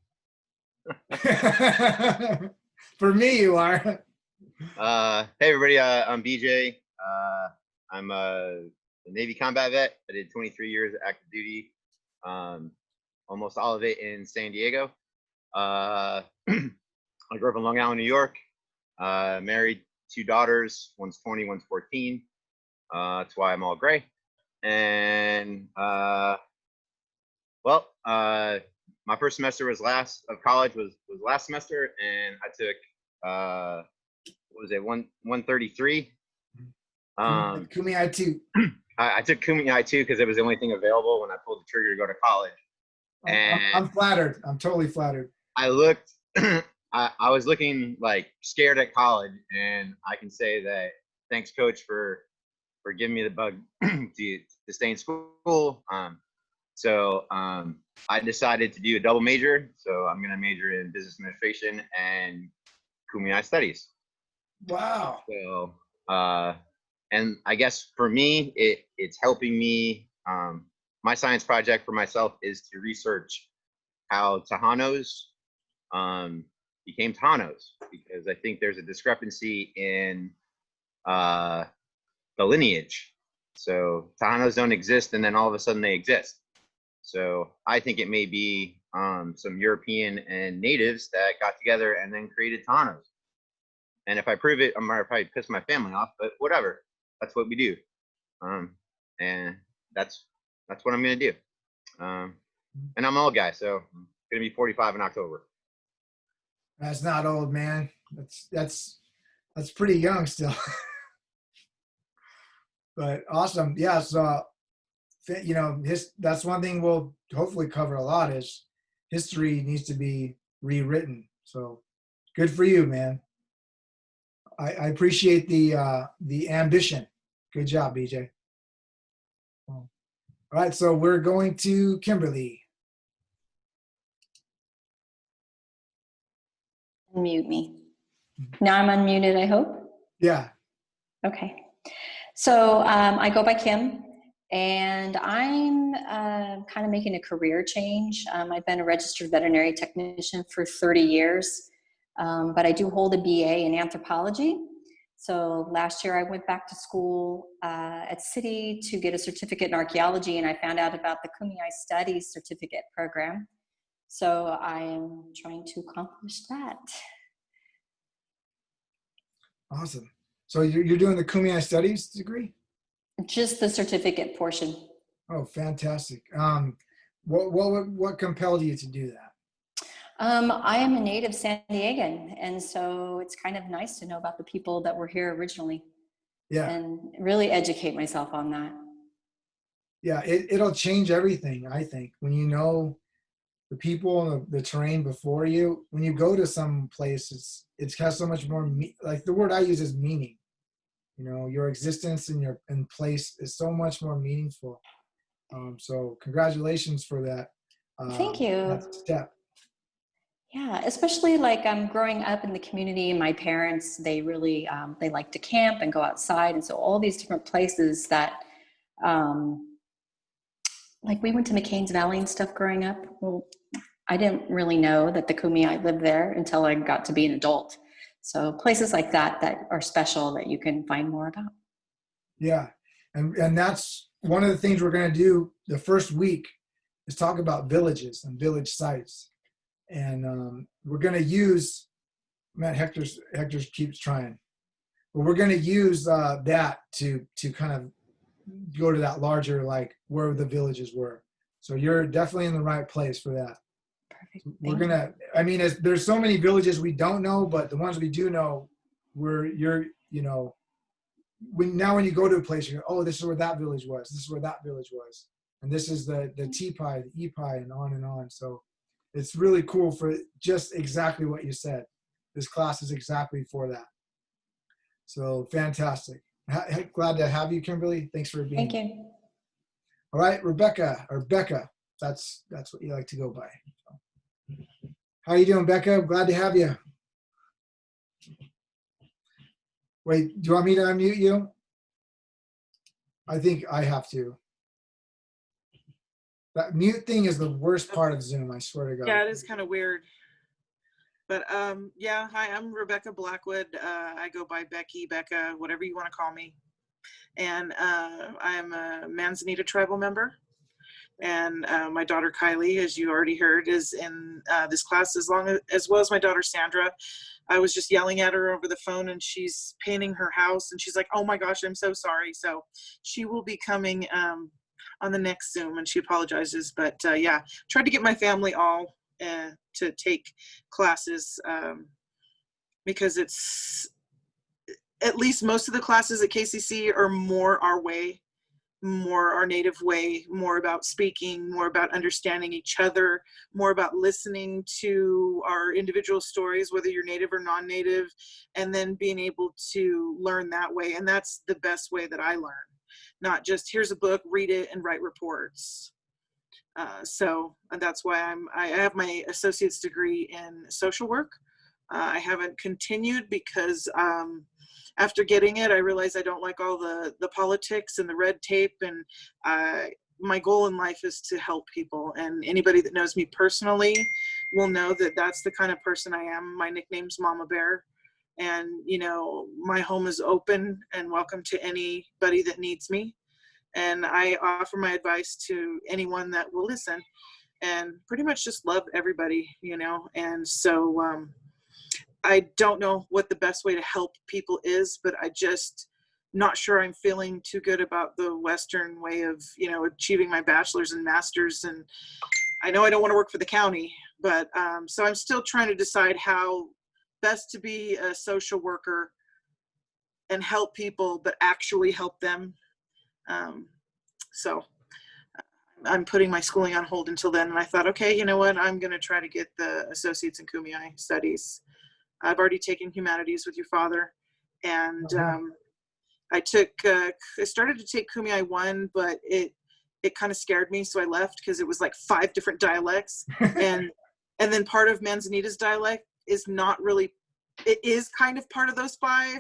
For me, you are. Hey everybody, I'm BJ. I'm a Navy combat vet. I did 23 years of active duty, almost all of it in San Diego. I grew up in Long Island, New York. Married, 2 daughters. One's 20, one's 14. That's why I'm all gray. And my first semester was of college was last semester, and I took what was it, 133. Kumeyaay too. I took Kumeyaay too because it was the only thing available when I pulled the trigger to go to college. And I'm flattered. I'm totally flattered. I looked, I was looking like scared at college, and I can say that thanks, coach, for giving me the bug to stay in school. So I decided to do a double major. So I'm gonna major in business administration and Kumeyaay studies. Wow. So and I guess for me, it's helping me. My science project for myself is to research how Tejanos became Tejanos, because I think there's a discrepancy in the lineage. So Tejanos don't exist, and then all of a sudden they exist. So I think it may be some European and natives that got together and then created Tejanos. And if I prove it, I'm gonna probably piss my family off, but whatever. That's what we do. And that's what I'm gonna do. And I'm an old guy, so I'm gonna be 45 in October. That's not old, man. That's pretty young still. But awesome. Yeah. So, that's one thing we'll hopefully cover a lot is history needs to be rewritten. So good for you, man. I appreciate the ambition. Good job, BJ. All right, so we're going to Kimberly. Unmute me. Now I'm unmuted, I hope. Yeah. Okay. So I go by Kim, and I'm kind of making a career change. I've been a registered veterinary technician for 30 years, but I do hold a BA in anthropology. So last year I went back to school at City to get a certificate in archaeology, and I found out about the Kumeyaay Studies certificate program. So I am trying to accomplish that. Awesome. So you're doing the Kumeyaay Studies degree? Just the certificate portion. Oh, fantastic. What compelled you to do that? I am a native San Diegan, and so it's kind of nice to know about the people that were here originally. Yeah. And really educate myself on that. Yeah, it'll change everything, I think. When you know the people and the terrain before you, when you go to some place, it has so much more, like the word I use is meaning. Your existence and place is so much more meaningful. So congratulations for that. Thank you. That step. Yeah, especially like I'm growing up in the community. My parents, they really, they like to camp and go outside. And so all these different places that, like we went to McCain's Valley and stuff growing up. Well, I didn't really know that the Kumeyaay lived there until I got to be an adult. So places like that are special that you can find more about. Yeah, and that's one of the things we're going to do the first week is talk about villages and village sites. And we're going to use, Matt, Hector keeps trying, but we're going to use that to kind of go to that larger, like where the villages were. So you're definitely in the right place for that. Perfect. We're going to, there's so many villages we don't know, but the ones we do know, when you go to a place, you go, oh, this is where that village was. This is where that village was. And this is the T-Pi, the E-Pi, and on and on. So it's really cool for just exactly what you said. This class is exactly for that. So fantastic. Glad to have you, Kimberly. Thanks for being here. Thank you. All right, Rebecca, or Becca. That's what you like to go by. How you doing, Becca? Glad to have you. Wait, do you want me to unmute you? I think I have to. That mute thing is the worst part of Zoom, I swear to God. Yeah, it is kind of weird. But yeah, hi, I'm Rebecca Blackwood. I go by Becky, Becca, whatever you want to call me. And I am a Manzanita tribal member. And my daughter Kylie, as you already heard, is in this class as well as my daughter Sandra. I was just yelling at her over the phone, and she's painting her house, and she's like, "Oh my gosh, I'm so sorry." So she will be coming on the next Zoom, and she apologizes. But yeah, tried to get my family all to take classes because it's at least most of the classes at KCC are more our way, more our native way, more about speaking, more about understanding each other, more about listening to our individual stories, whether you're native or non-native, and then being able to learn that way. And that's the best way that I learn, not just here's a book, read it, and write reports. So that's why I have my associate's degree in social work. I haven't continued because after getting it, I realized I don't like all the politics and the red tape. And my goal in life is to help people. And anybody that knows me personally will know that that's the kind of person I am. My nickname's Mama Bear. And, you know, my home is open and welcome to anybody that needs me. And I offer my advice to anyone that will listen, and pretty much just love everybody, you know. And so I don't know what the best way to help people is, but I just not sure I'm feeling too good about the Western way of, you know, achieving my bachelor's and master's. And I know I don't want to work for the county, but so I'm still trying to decide how best to be a social worker and help people, but actually help them. So I'm putting my schooling on hold until then. And I thought, okay, you know what? I'm going to try to get the associates in Kumeyaay studies. I've already taken humanities with your father. And I started to take Kumeyaay 1, but it kind of scared me. So I left because it was like 5 different dialects. and then part of Manzanita's dialect is not really, it is kind of part of those 5.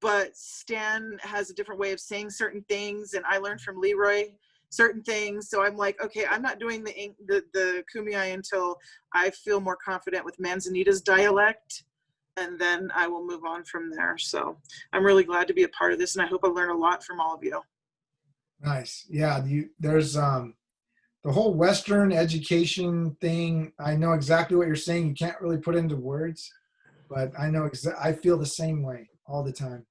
But Stan has a different way of saying certain things, and I learned from Leroy certain things. So I'm like, okay, I'm not doing the Kumeyaay until I feel more confident with Manzanita's dialect, and then I will move on from there. So I'm really glad to be a part of this, and I hope I learn a lot from all of you. Nice. Yeah, there's the whole Western education thing. I know exactly what you're saying. You can't really put into words, but I know I feel the same way all the time.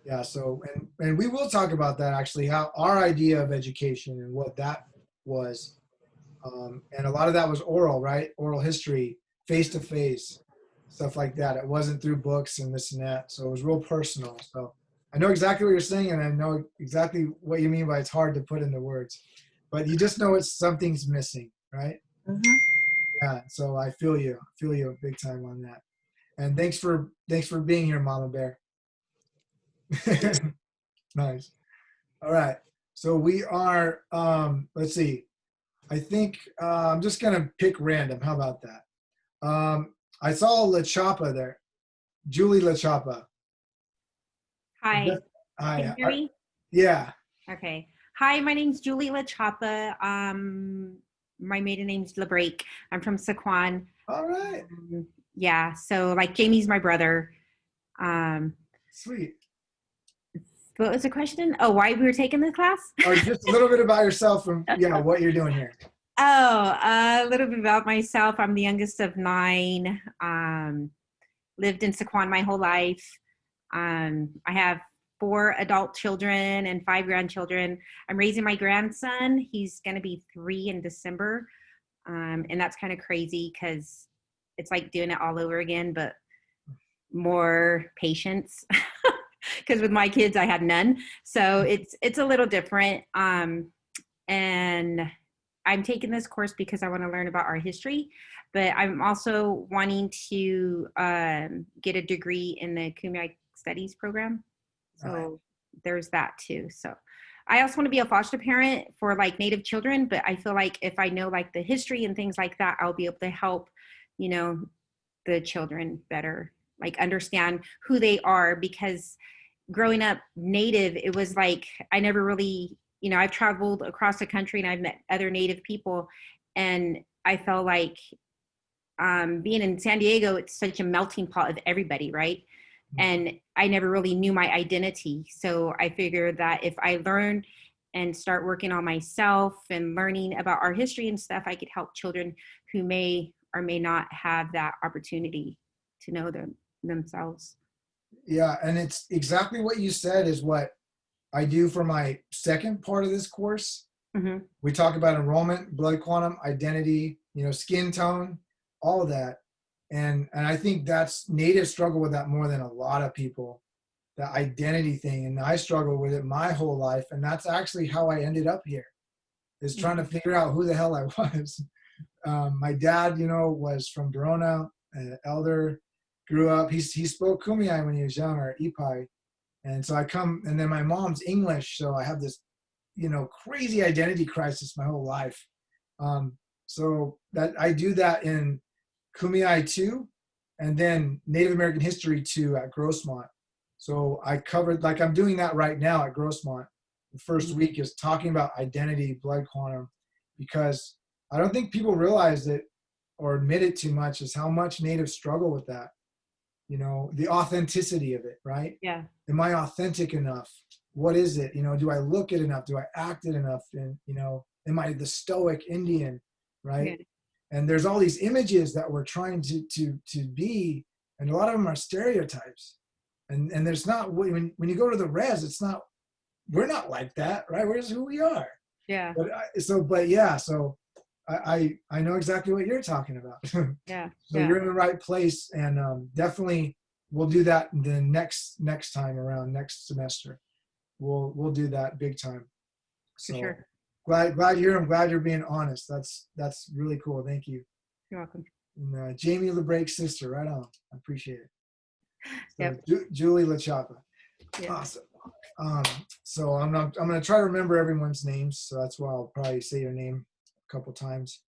Yeah, so and we will talk about that, actually, how our idea of education and what that was. And a lot of that was oral, right? Oral history, face to face, stuff like that. It wasn't through books and this and that. So it was real personal. So I know exactly what you're saying, and I know exactly what you mean by it's hard to put into words, but you just know something's missing, right? Mm-hmm. Yeah. So I feel you big time on that. And thanks for being here, Mama Bear. Nice. All right. So we are, let's see. I think I'm just going to pick random. How about that? I saw La Chapa there. Julie La Chapa. Hi. Hi. Can you hear me? Yeah. Okay. Hi, my name's Julie La Chapa. My maiden name's LeBrake. I'm from Saquon. All right. Yeah. So like Jamie's my brother. Sweet. What was the question? Oh, why we were taking this class? Or just a little bit about yourself and what you're doing here. Oh, a little bit about myself. I'm the youngest of 9. Lived in Saquon my whole life. I have 4 adult children and 5 grandchildren. I'm raising my grandson. He's going to be 3 in December. And that's kind of crazy because it's like doing it all over again, but more patience. Because with my kids, I had none. So it's a little different. And I'm taking this course because I want to learn about our history, but I'm also wanting to get a degree in the Kumeyaay Studies program. So there's that too. So I also want to be a foster parent for like Native children, but I feel like if I know like the history and things like that, I'll be able to help, you know, the children better, like understand who they are, because growing up Native, it was like, I never really, you know, I've traveled across the country and I've met other Native people, and I felt like being in San Diego, it's such a melting pot of everybody, right? And I never really knew my identity. So I figured that if I learn and start working on myself and learning about our history and stuff, I could help children who may or may not have that opportunity to know themselves. Yeah, and it's exactly what you said is what I do for my second part of this course. Mm-hmm. We talk about enrollment, blood quantum, identity, skin tone, all of that. And I think that's natives struggle with that more than a lot of people, the identity thing. And I struggled with it my whole life. And that's actually how I ended up here, is trying to figure out who the hell I was. My dad, was from Verona, an elder, grew up. He spoke Kumeyaay when he was young, or Ipai. And so and then my mom's English. So I have this, crazy identity crisis my whole life. So that I do that in Kumeyaay 2, and then Native American History 2 at Grossmont. So I covered, like I'm doing that right now at Grossmont. The first week is talking about identity, blood quantum, because I don't think people realize it or admit it too much, is how much natives struggle with that. The authenticity of it, right? Yeah. Am I authentic enough? What is it? Do I look it enough? Do I act it enough? And, am I the stoic Indian, right? Yeah. And there's all these images that we're trying to be, and a lot of them are stereotypes. And there's not, when you go to the res, it's not, we're not like that, right? We're just who we are. Yeah. So I know exactly what you're talking about. Yeah. So you're in the right place, and definitely we'll do that the next time around, next semester. We'll do that big time. So for sure. I'm glad you're being honest. That's really cool. Thank you. You're welcome. And, Jamie LeBrake's sister, right on. I appreciate it. So, Yep. Julie LaChapa. Yep. Awesome. So I'm gonna try to remember everyone's names. So that's why I'll probably say your name a couple times.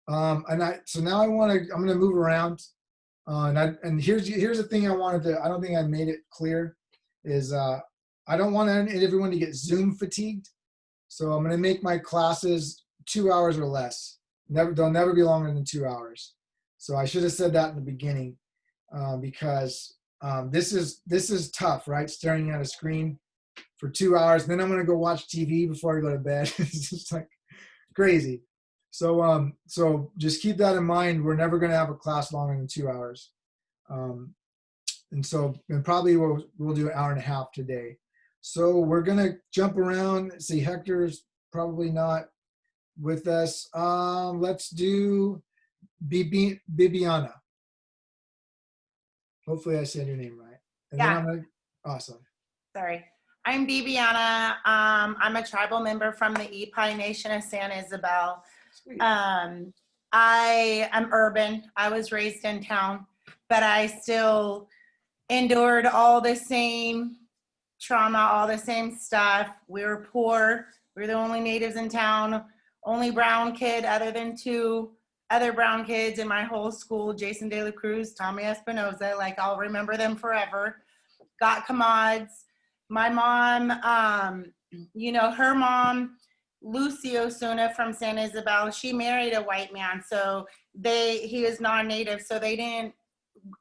So now I'm gonna move around. And here's the thing I don't think I made it clear, is I don't want everyone to get Zoom fatigued. So I'm gonna make my classes 2 hours or less. They'll never be longer than 2 hours. So I should have said that in the beginning, because this is tough, right? Staring at a screen for 2 hours, and then I'm gonna go watch TV before I go to bed. It's just like crazy. So just keep that in mind. We're never gonna have a class longer than 2 hours. And probably we'll do an hour and a half today. So we're gonna jump around. See, Hector's probably not with us. Let's do Bibiana. Hopefully I said your name right. And Yeah. Then awesome. Sorry. I'm Bibiana. I'm a tribal member from the Ipai Nation of San Isabel. Sweet. I am urban. I was raised in town, but I still endured all the same trauma, all the same stuff. We were poor. We were the only natives in town, only brown kid other than 2 other brown kids in my whole school, Jason De La Cruz, Tommy Espinoza, like I'll remember them forever. Got commods. My mom, her mom, Lucy Osuna from San Isabel, she married a white man, so he was non-native, so they didn't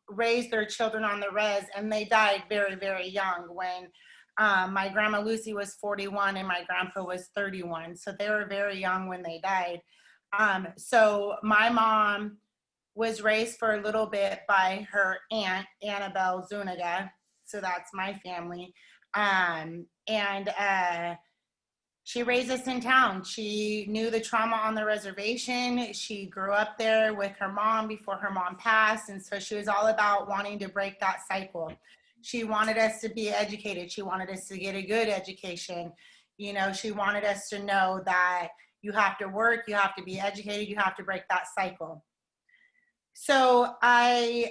raise their children on the res, and they died very, very young when my grandma Lucy was 41 and my grandpa was 31, so they were very young when they died. So my mom was raised for a little bit by her aunt, Annabelle Zuniga, so that's my family. She raised us in town. She knew the trauma on the reservation. She grew up there with her mom before her mom passed. And so she was all about wanting to break that cycle. She wanted us to be educated. She wanted us to get a good education. She wanted us to know that you have to work, you have to be educated, you have to break that cycle. So I'm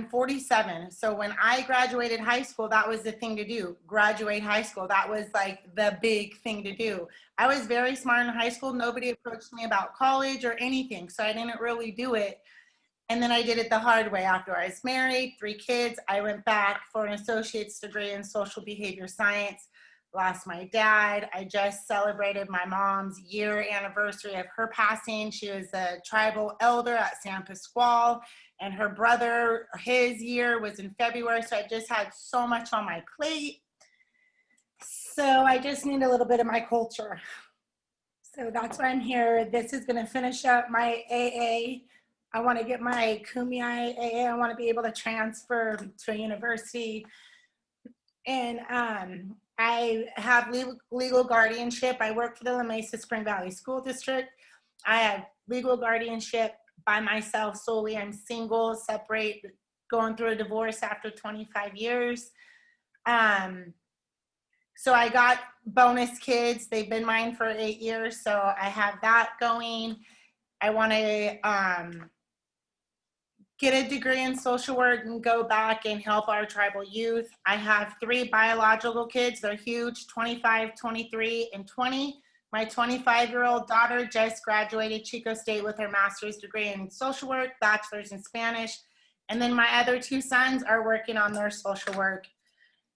47. So when I graduated high school, that was the thing to do. Graduate high school. That was like the big thing to do. I was very smart in high school. Nobody approached me about college or anything. So I didn't really do it. And then I did it the hard way. After I was married, 3 kids, I went back for an associate's degree in social behavior science. lost my dad. I just celebrated my mom's year anniversary of her passing. She was a tribal elder at San Pasquale, and her brother, his year was in February. So I just had so much on my plate. So I just need a little bit of my culture. So that's why I'm here. This is going to finish up my AA. I want to get my Kumeyaay AA. I want to be able to transfer to a university. And I have legal guardianship. I work for the La Mesa Spring Valley School District. I have legal guardianship by myself solely. I'm single, separate, going through a divorce after 25 years. So I got bonus kids. They've been mine for 8 years. So I have that going. I want to get a degree in social work and go back and help our tribal youth. I have 3 biological kids. They're huge, 25, 23, and 20. My 25-year-old daughter just graduated Chico State with her master's degree in social work, bachelor's in Spanish. And then my other 2 sons are working on their social work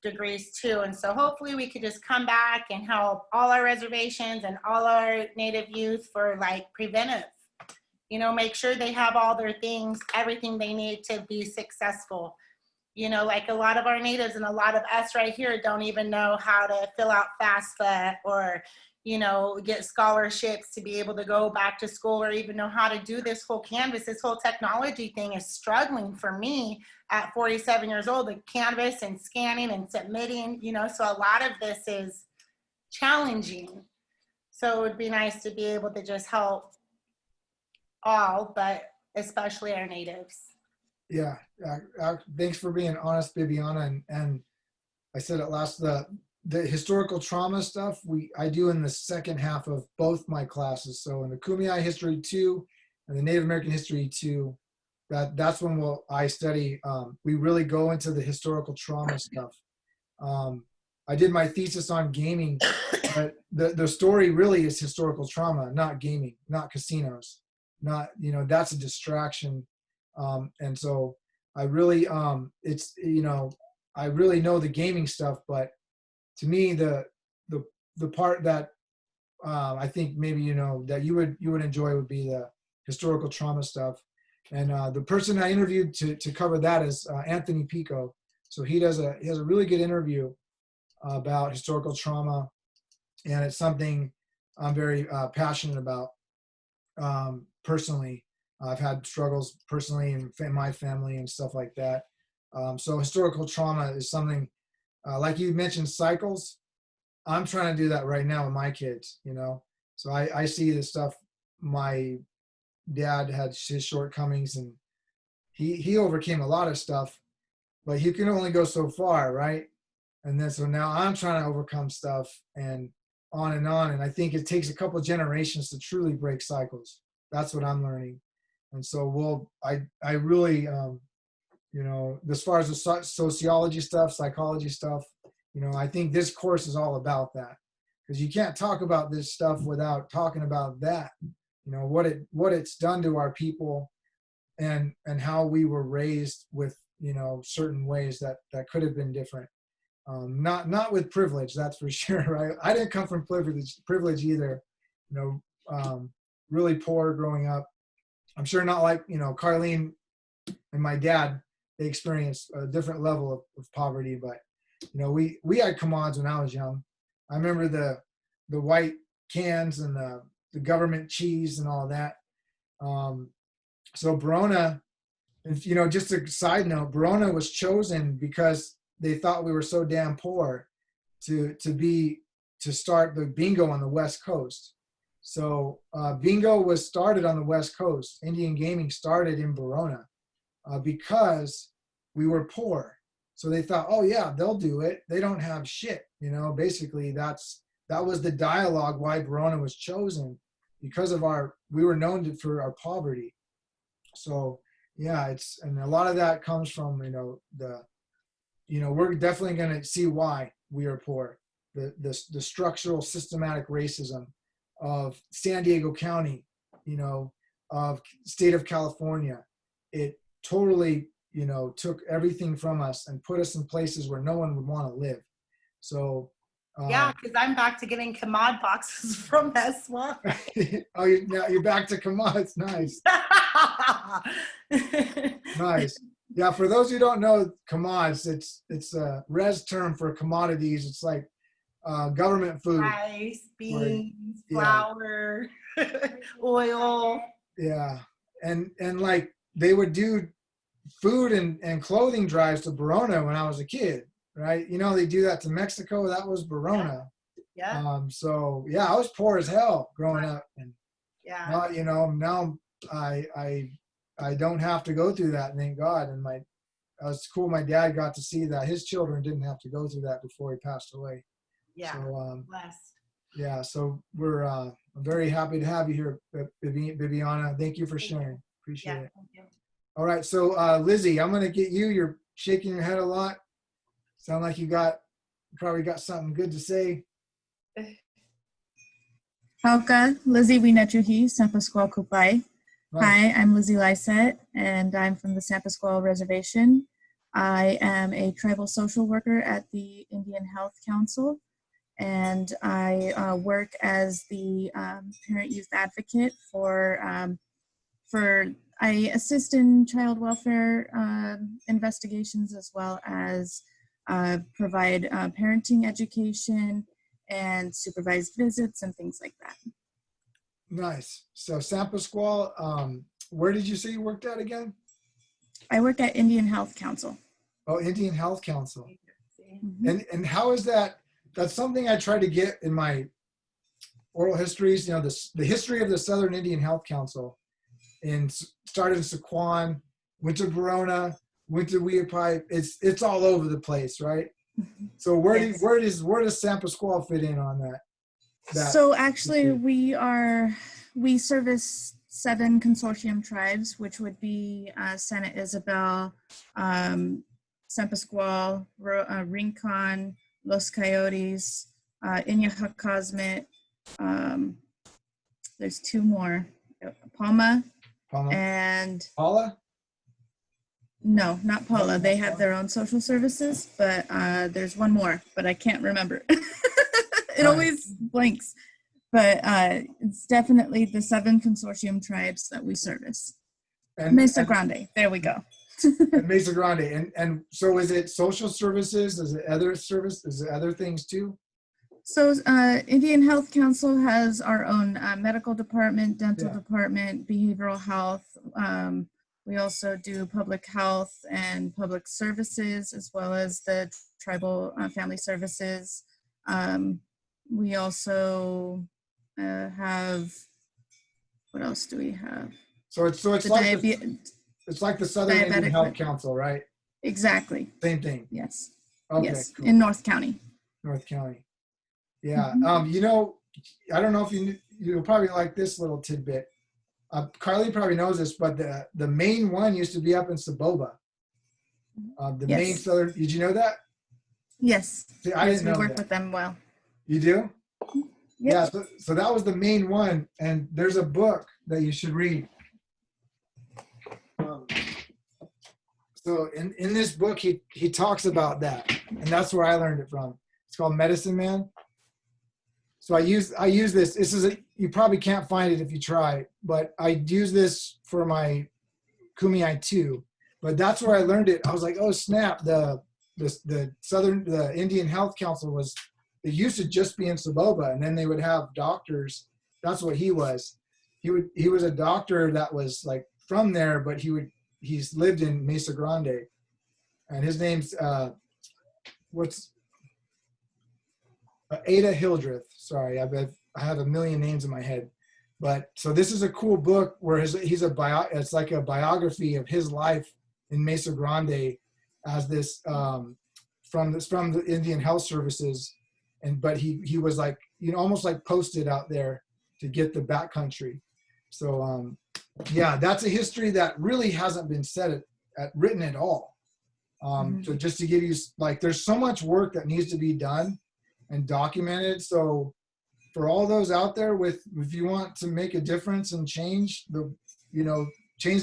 degrees too. And so hopefully we could just come back and help all our reservations and all our Native youth for like preventive, you know, make sure they have all their things, everything they need to be successful. You know, like a lot of our natives and a lot of us right here don't even know how to fill out FAFSA or, you know, get scholarships to be able to go back to school or even know how to do this whole Canvas. This whole technology thing is struggling for me at 47 years old, the Canvas and scanning and submitting, you know, so a lot of this is challenging. So it would be nice to be able to just help all, but especially our natives. Yeah, thanks for being honest, Bibiana. And I said it last, the historical trauma stuff I do in the second half of both my classes. So in the Kumeyaay History 2 and the Native American History 2, that's when I study, we really go into the historical trauma stuff. I did my thesis on gaming, but the story really is historical trauma, not gaming, not casinos, not, you know, that's a distraction. And so I really, it's, you know, I really know the gaming stuff, but to me, the part that I think maybe, you know, that you would enjoy would be the historical trauma stuff. And the person I interviewed to cover that is Anthony Pico. So he has a really good interview about historical trauma, and it's something I'm very passionate about personally. I've had struggles personally in my family and stuff like that. So historical trauma is something, like you mentioned, cycles. I'm trying to do that right now with my kids, you know. So I see the stuff. My dad had his shortcomings, and he overcame a lot of stuff, but you can only go so far, right? And then so now I'm trying to overcome stuff and on. And I think it takes a couple of generations to truly break cycles. That's what I'm learning. And so I really, you know, as far as the sociology stuff, psychology stuff, you know, I think this course is all about that, because you can't talk about this stuff without talking about that, you know, what it's done to our people and how we were raised with, you know, certain ways that could have been different. Not with privilege, that's for sure, right? I didn't come from privilege either, you know, really poor growing up. I'm sure not like, you know, Carlene and my dad, they experienced a different level of poverty, but, you know, we had commods when I was young. I remember the white cans and the government cheese and all of that. So Verona, you know, just a side note, Verona was chosen because they thought we were so damn poor to start the bingo on the West Coast. So bingo was started on the West Coast. Indian gaming started in Verona because we were poor. So they thought, oh yeah, they'll do it. They don't have shit. You know, basically that was the dialogue why Verona was chosen, because of we were known for our poverty. So yeah, and a lot of that comes from, you know, we're definitely going to see why we are poor. The structural systematic racism of San Diego County, you know, of state of California. It totally, you know, took everything from us and put us in places where no one would want to live. So Yeah, because I'm back to getting commod boxes from S1. Oh, now you're back to commodities. Nice. Nice. Yeah, for those who don't know, commodities, it's a res term for commodities. It's like government food. Rice, beans, Yeah. flour, oil. Yeah. And like they would do food and clothing drives to Verona when I was a kid, right? You know, they do that to Mexico. That was Verona. Yeah. So yeah, I was poor as hell growing up, and Yeah. now, you know, now I don't have to go through that, thank God. And it's cool. My dad got to see that his children didn't have to go through that before he passed away. Yeah. So Blessed. yeah, so I'm very happy to have you here, Bibiana. Thank you for sharing. Appreciate it. Thank you. All right, so Lizzie, I'm gonna get you. You're shaking your head a lot. Sound like you probably got something good to say. Hauka, Lizzie Winachuhi, San Pasqual Kupai. Nice. Hi, I'm Lizzie Lyset, and I'm from the San Pasqual Reservation. I am a tribal social worker at the Indian Health Council, and I work as the parent youth advocate I assist in child welfare investigations, as well as provide parenting education and supervised visits and things like that. Nice. So San Pasqual, where did you say you worked at again? I work at Indian Health Council. Oh, Indian Health Council. Mm-hmm. And how is that? That's something I try to get in my oral histories, you know, the history of the Southern Indian Health Council. And started in Sequan, went to Verona, went to Weapai. It's all over the place, right? So where does San Pasqual fit in on that? So actually we service 7 consortium tribes, which would be Santa Isabel, San Pasqual, Rincon, Los Coyotes, Iñahacosmet. There's 2 more, Palma. And Paula? No, not Paula. They have their own social services, but there's one more, but I can't remember. It always blanks. But it's definitely the 7 consortium tribes that we service. Mesa Grande. There we go. Mesa Grande. And so is it social services? Is it other service? Is it other things too? So Indian Health Council has our own medical department, dental department, behavioral health. We also do public health and public services, as well as the tribal family services. We also have, what else do we have? So it's like the Southern Indian Health Council, right? Exactly. Same thing. Yes. Okay, yes. cool. In North County. North County. Yeah. Mm-hmm. You know, I don't know if you'll probably like this little tidbit. Carly probably knows this, but the main one used to be up in Saboba. The main Southern, did you know that? Yes. See, I didn't know we work that. with them well. You do? Yep. Yeah, so that was the main one, and there's a book that you should read. So in this book, he talks about that, and that's where I learned it from. It's called Medicine Man. So I use this. This is you probably can't find it if you try, but I use this for my Kumeyaay too. But that's where I learned it. I was like, oh snap! The Indian Health Council it used to just be in Saboba, and then they would have doctors. That's what he was. He was a doctor that was like from there, but he's lived in Mesa Grande, and his name's Ada Hildreth. Sorry, I have a million names in my head, but so this is a cool book where it's like a biography of his life in Mesa Grande as this from the Indian Health Services, but he was like, you know, almost like posted out there to get the backcountry. So yeah, that's a history that really hasn't been written at all. So just to give you, like, there's so much work that needs to be done and documented. So for all those out there if you want to make a difference and change the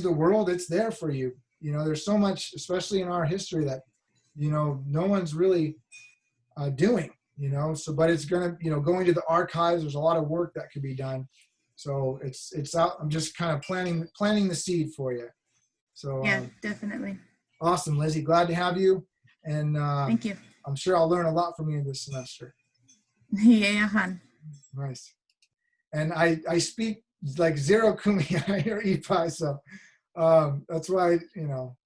world, it's there for you. You know, there's so much, especially in our history, that, you know, no one's really doing. you know, so, but it's gonna, you know, going to the archives, there's a lot of work that could be done. So it's out. I'm just kind of planting the seed for you. So Yeah, definitely. awesome, Lizzie. Glad to have you. And Thank you. I'm sure I'll learn a lot from you this semester. Yeah, Han. Nice. And I speak like zero Kumeyaay or Ipai, so that's why, you know,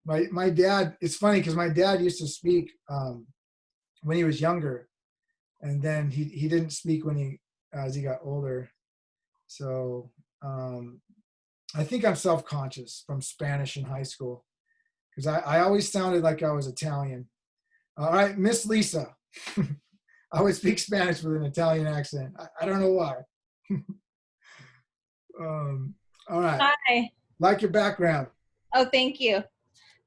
my dad, it's funny because my dad used to speak when he was younger, and then he didn't speak as he got older. So I think I'm self-conscious from Spanish in high school because I always sounded like I was Italian. All right, Miss Lisa. I would speak Spanish with an Italian accent. I don't know why. All right. Hi. Like your background. Oh, thank you.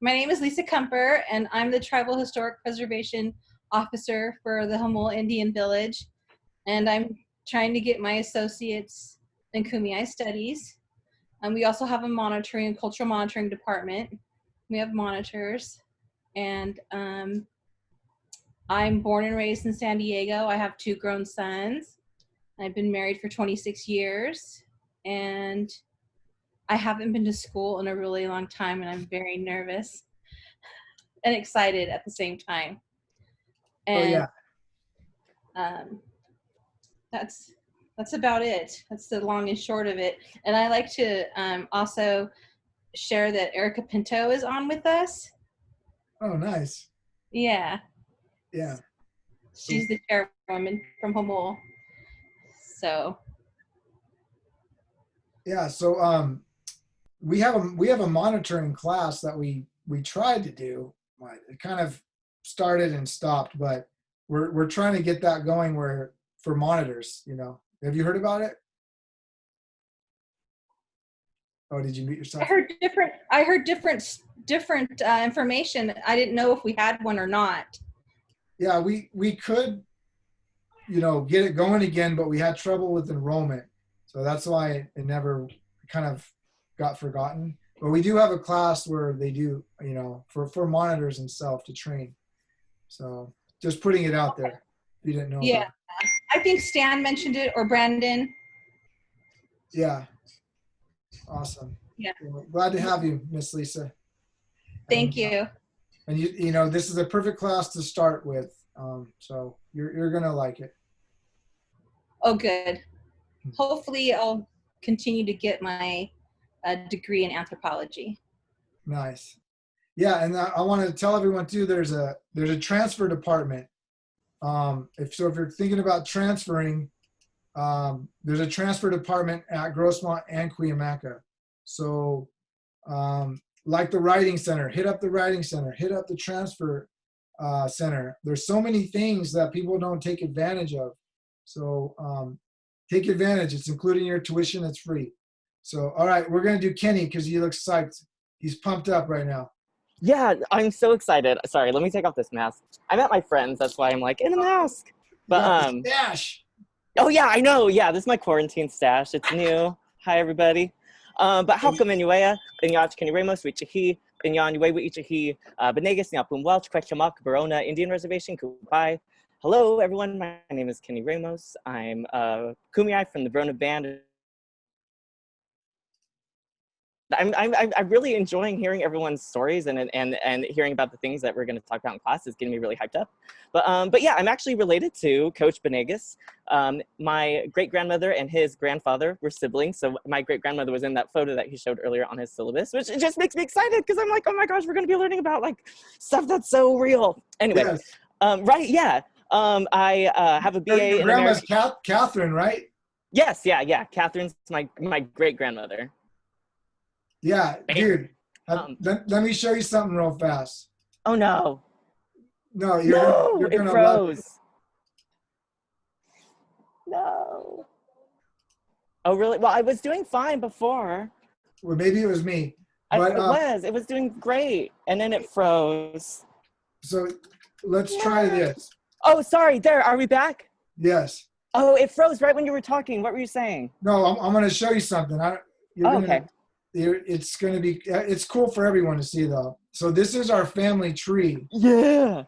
My name is Lisa Kumper, and I'm the Tribal Historic Preservation Officer for the Hamul Indian Village. And I'm trying to get my associates in Kumeyaay Studies. And we also have a monitoring and cultural monitoring department. We have monitors. And I'm born and raised in San Diego. I have 2 grown sons. I've been married for 26 years. And I haven't been to school in a really long time, and I'm very nervous and excited at the same time. And that's about it. That's the long and short of it. And I like to also share that Erica Pinto is on with us. Oh, nice. Yeah. Yeah. She's the chairwoman from Hamul. So. Yeah. So we have a monitoring class that we tried to do. It kind of started and stopped, but we're trying to get that going where for monitors, you know. Have you heard about it? Oh, did you mute yourself? I heard different information. I didn't know if we had one or not. Yeah, we could, you know, get it going again, but we had trouble with enrollment. So that's why it never kind of got forgotten. But we do have a class where they do, you know, for monitors and self to train. So just putting it out there. If you didn't know. Yeah, about it. I think Stan mentioned it, or Brandon. Yeah. Awesome. Yeah. Well, glad to have you, Miss Lisa. Thank you. And you know, this is a perfect class to start with. So you're gonna like it. Oh, good. Hopefully, I'll continue to get my degree in anthropology. Nice. Yeah, and I want to tell everyone too. There's a transfer department. If you're thinking about transferring, there's a transfer department at Grossmont and Cuyamaca. So, like the writing center, hit up the writing center, hit up the transfer center. There's so many things that people don't take advantage of. So take advantage. It's including your tuition. It's free. So, all right, we're going to do Kenny because he looks psyched. He's pumped up right now. Yeah, I'm so excited. Sorry, let me take off this mask. I'm at my friend's. That's why I'm like in a mask. But stash. Oh yeah, I know. Yeah, this is my quarantine stash. It's new. Hi everybody. But how come Inuea, Binyaj Kenny Ramos, Wichihi, Binyan Uewa Ichihi, Benegas Nyapum Welch, Kwekchamak, Verona Indian Reservation, Kupai. Hello everyone, my name is Kenny Ramos. I'm Kumeyaay from the Verona Band. I'm really enjoying hearing everyone's stories and hearing about the things that we're going to talk about in class is getting me really hyped up. But yeah, I'm actually related to Coach Benegas. My great-grandmother and his grandfather were siblings. So my great-grandmother was in that photo that he showed earlier on his syllabus, which it just makes me excited because I'm like, oh my gosh, we're going to be learning about like stuff that's so real. Anyway, yes. Right, yeah. I have a BA your in grandma's American. Catherine, right? Yes, yeah. Catherine's my great-grandmother. Yeah, dude. Let me show you something real fast. Oh no. No, you're gonna love it. No. Oh really? Well, I was doing fine before. Well, maybe it was me. But it was doing great, and then it froze. So let's try this. Oh, sorry. There, are we back? Yes. Oh, it froze right when you were talking. What were you saying? No, I'm going to show you something. Okay. It's cool for everyone to see though. So this is our family tree. Yeah.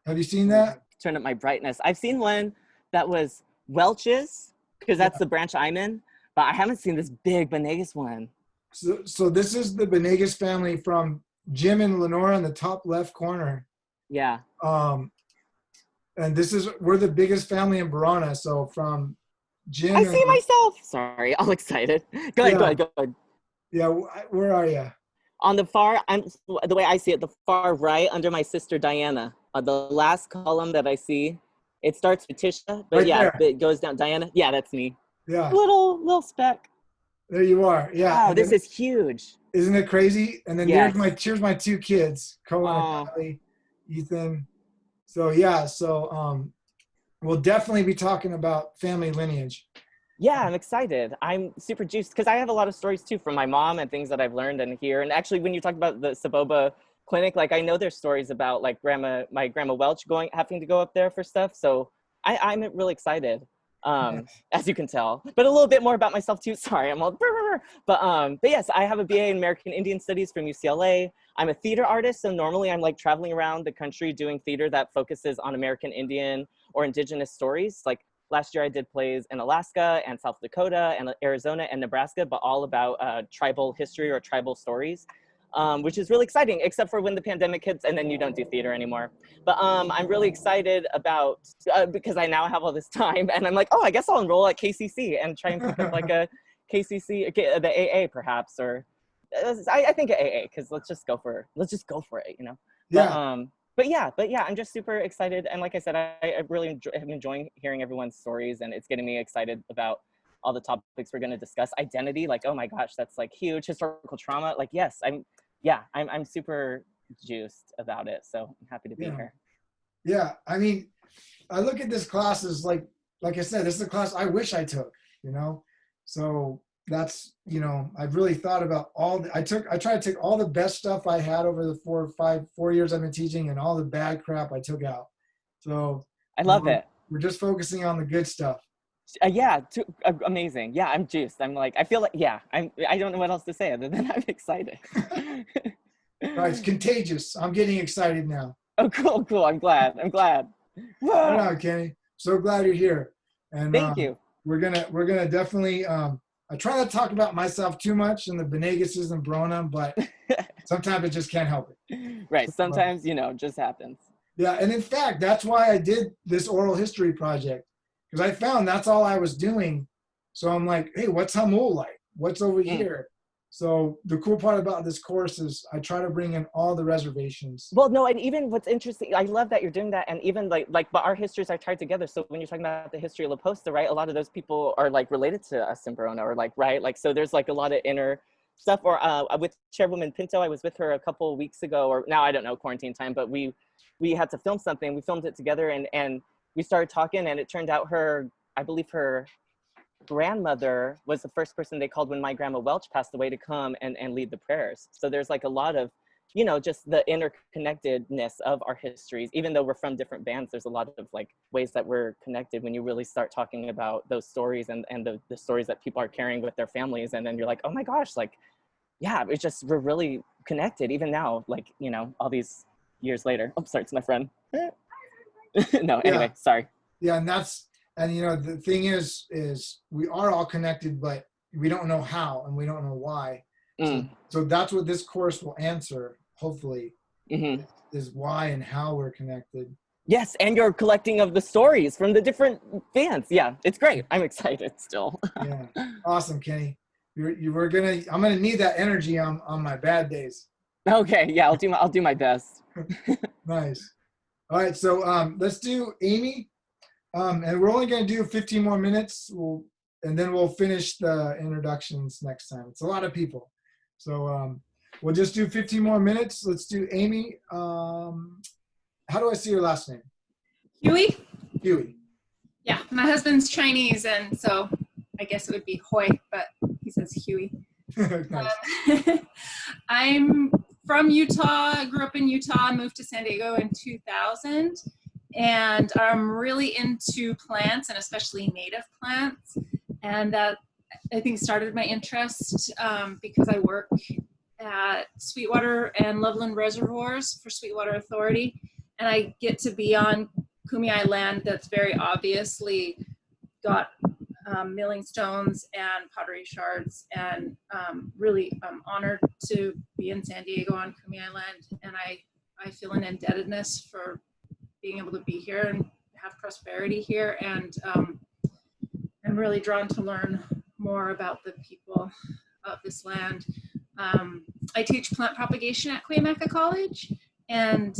Have you seen that? turn up my brightness. I've seen one that was Welch's, because that's the branch I'm in, but I haven't seen this big Benegas one. So this is the Benegas family from Jim and Lenora in the top left corner. Yeah. And we're the biggest family in Verona. So from Jim. I see myself. Sorry, all excited. Go ahead. Yeah, where are you? On the the way I see it, the far right under my sister Diana. The last column that I see, it starts with Tisha, but right there. It goes down. Diana, yeah, that's me. Yeah. Little speck. There you are. Yeah. Wow, this is huge. Isn't it crazy? And then here's my two kids, Cohen and Kylie, Ethan. So yeah, we'll definitely be talking about family lineage. Yeah, I'm excited. I'm super juiced because I have a lot of stories too from my mom and things that I've learned and here. And actually, when you talk about the Saboba clinic, like I know there's stories about like my grandma Welch having to go up there for stuff. So I'm really excited, as you can tell. But a little bit more about myself too. Sorry, I'm all but yes, I have a BA in American Indian Studies from UCLA. I'm a theater artist, so normally I'm like traveling around the country doing theater that focuses on American Indian or indigenous stories. Like last year I did plays in Alaska and South Dakota and Arizona and Nebraska, but all about tribal history or tribal stories, which is really exciting, except for when the pandemic hits and then you don't do theater anymore. But I'm really excited about, because I now have all this time and I'm like, oh, I guess I'll enroll at KCC and try and pick up like a KCC, the AA perhaps, or I think AA, because let's just go for it, you know? Yeah. But yeah, I'm just super excited. And like I said, I really am enjoying hearing everyone's stories, and it's getting me excited about all the topics we're going to discuss. Identity, like, oh my gosh, that's like huge. Historical trauma, like, yes, I'm super juiced about it. So I'm happy to be here. Yeah, I mean, I look at this class as like I said, this is a class I wish I took, you know? So that's, you know, I've really thought about I try to take all the best stuff I had over the 4 years I've been teaching and all the bad crap I took out. So I love it. We're just focusing on the good stuff. Amazing. Yeah, I'm juiced. I'm like, I feel like, I don't know what else to say other than I'm excited. Right, it's contagious. I'm getting excited now. Oh, cool. I'm glad. Whoa. I know, Kenny. So glad you're here. And thank you. We're gonna definitely. I try not to talk about myself too much and the Benegases and Brona, but sometimes I just can't help it. Right. Sometimes, you know, it just happens. Yeah, and in fact, that's why I did this oral history project, because I found that's all I was doing. So I'm like, hey, what's Hamul like? What's over here? So the cool part about this course is I try to bring in all the reservations. Well, no, and even what's interesting, I love that you're doing that. And even but our histories are tied together. So when you're talking about the history of La Posta, right, a lot of those people are like related to us in Verona, or like, right? Like, so there's like a lot of inner stuff. Or with Chairwoman Pinto, I was with her a couple of weeks ago, or now I don't know, quarantine time, but we had to film something. We filmed it together and we started talking, and it turned out I believe her grandmother was the first person they called when my grandma Welch passed away to come and lead the prayers. So there's like a lot of, you know, just the interconnectedness of our histories. Even though we're from different bands, there's a lot of like ways that we're connected when you really start talking about those stories and the stories that people are carrying with their families. And then you're like, oh my gosh, like, yeah, it's just, we're really connected even now, like, you know, all these years later. Oh, sorry, it's my friend. No, anyway, sorry. Yeah, and you know, the thing is we are all connected, but we don't know how and we don't know why. So that's what this course will answer, hopefully, is why and how we're connected. Yes, and you're collecting of the stories from the different bands. Yeah, it's great. I'm excited still. Yeah, awesome, Kenny. I'm gonna need that energy on my bad days. Okay, yeah, I'll do my best. Nice. All right, so let's do Amy. And we're only going to do 15 more minutes, and then we'll finish the introductions next time. It's a lot of people. So we'll just do 15 more minutes. Let's do Amy. How do I see your last name? Huey? Huey. Yeah, my husband's Chinese, and so I guess it would be Hoi, but he says Huey. Nice. I'm from Utah, grew up in Utah, moved to San Diego in 2000. And I'm really into plants, and especially native plants. And that, I think, started my interest because I work at Sweetwater and Loveland Reservoirs for Sweetwater Authority. And I get to be on Kumeyaay land that's very obviously got milling stones and pottery shards, and really I'm honored to be in San Diego on Kumeyaay land, and I feel an indebtedness for being able to be here and have prosperity here, and I'm really drawn to learn more about the people of this land. I teach plant propagation at Kumeyaay College, and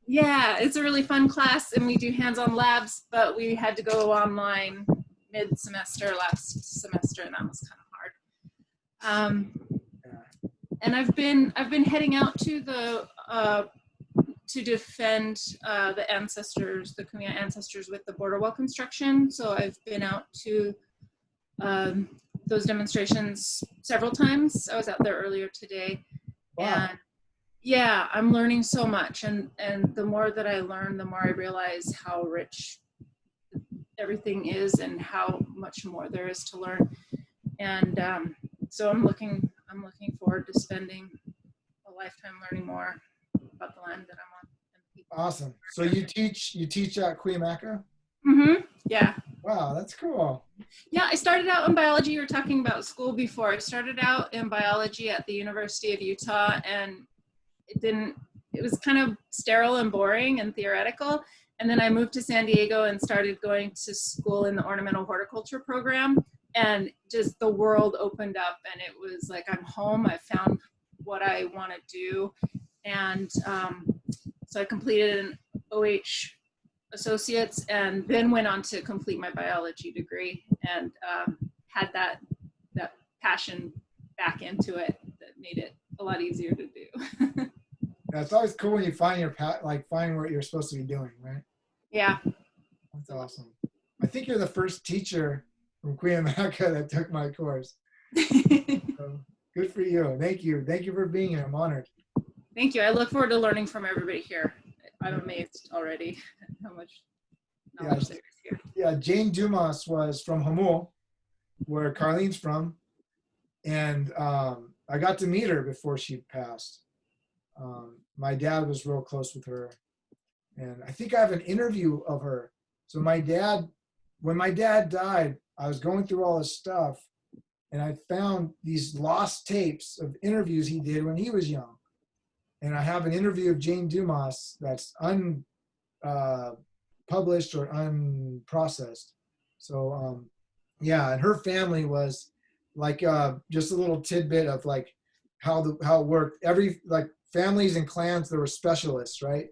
yeah, it's a really fun class, and we do hands-on labs, but we had to go online mid-semester last semester, and that was kind of hard. And I've been heading out to the to defend the ancestors, the Kumeyaay ancestors, with the border wall construction. So I've been out to those demonstrations several times. I was out there earlier today. Wow. And yeah, I'm learning so much, and the more that I learn, the more I realize how rich everything is and how much more there is to learn. And so I'm looking forward to spending a lifetime learning more about the land that I'm on. Awesome. So you teach at Kumeyaay? Yeah. Wow, that's cool. Yeah, I started out in biology. You were talking about school before. I started out in biology at the University of Utah, and it was kind of sterile and boring and theoretical. And then I moved to San Diego and started going to school in the ornamental horticulture program, and just the world opened up, and it was like, I'm home. I found what I want to do. And so I completed an OH associates, and then went on to complete my biology degree, and had that passion back into it that made it a lot easier to do. Yeah, it's always cool when you find your finding what you're supposed to be doing, right? Yeah. That's awesome. I think you're the first teacher from Kumeyaay that took my course. So, good for you. Thank you. Thank you for being here. I'm honored. Thank you. I look forward to learning from everybody here. I'm amazed already how much knowledge there is here. Yeah, Jane Dumas was from Hamul, where Carlene's from, and I got to meet her before she passed. My dad was real close with her, and I think I have an interview of her. So when my dad died, I was going through all this stuff, and I found these lost tapes of interviews he did when he was young. And I have an interview of Jane Dumas that's unpublished or unprocessed. So yeah, and her family was like just a little tidbit of like how it worked. Every like families and clans, there were specialists, right?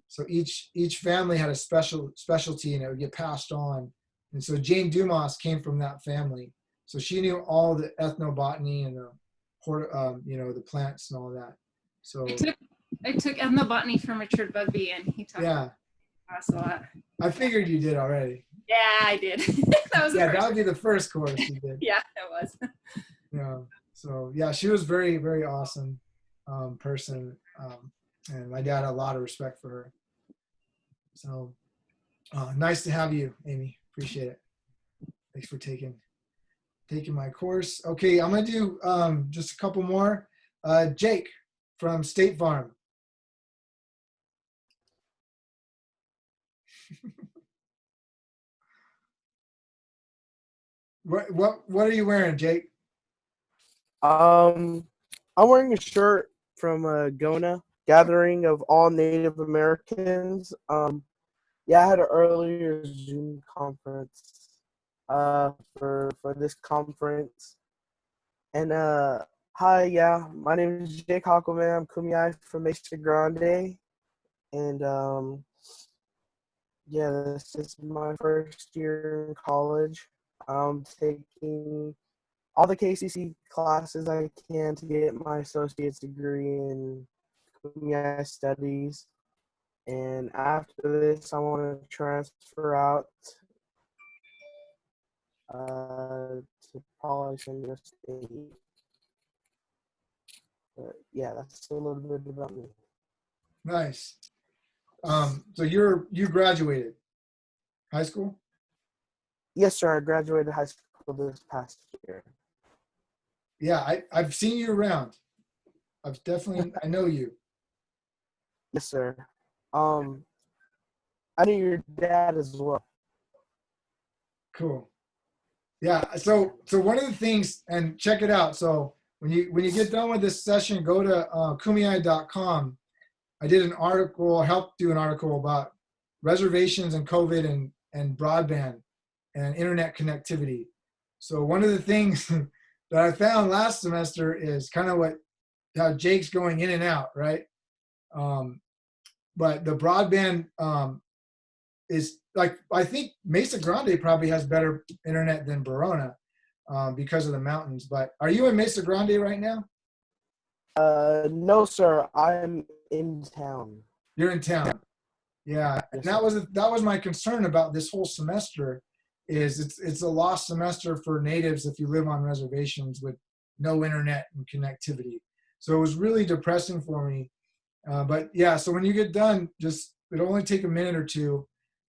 So each family had a specialty, and it would get passed on. And so Jane Dumas came from that family, so she knew all the ethnobotany and the plants and all that. So I took ethnobotany from Richard Bugby, and he taught us a lot. I figured you did already. Yeah, I did. That was that would be the first course you did. Yeah, it was. Yeah. So yeah, she was very, very awesome person, and my dad had a lot of respect for her. So nice to have you, Amy. Appreciate it. Thanks for taking my course. Okay, I'm gonna do just a couple more. Jake from State Farm. What are you wearing, Jake? I'm wearing a shirt from GONA, Gathering of All Native Americans. Yeah, I had an earlier Zoom conference for this conference. And hi, yeah, my name is Jake Hockelman. I'm Kumeyaay from Mesa Grande. And yeah, this is my first year in college. I'm taking all the KCC classes I can to get my associate's degree in Kumeyaay studies. And after this, I want to transfer out to probably San Diego State. But yeah, that's a little bit about me. Nice. So you graduated high school? Yes, sir. I graduated high school this past year. Yeah, I've seen you around. I know you. Yes, sir. I knew your dad as well. Cool. Yeah. So one of the things, and check it out. So when you get done with this session, go to kumeyaay.com. I did an article, helped do an article about reservations and COVID and broadband and internet connectivity. So one of the things that I found last semester is kind of how Jake's going in and out, right? But the broadband is like, I think Mesa Grande probably has better internet than Verona because of the mountains. But are you in Mesa Grande right now? No, sir. I'm in town. You're in town. Yeah, and that was my concern about this whole semester. Is it's a lost semester for natives if you live on reservations with no internet and connectivity. So it was really depressing for me. But yeah, so when you get done, it'll only take a minute or two.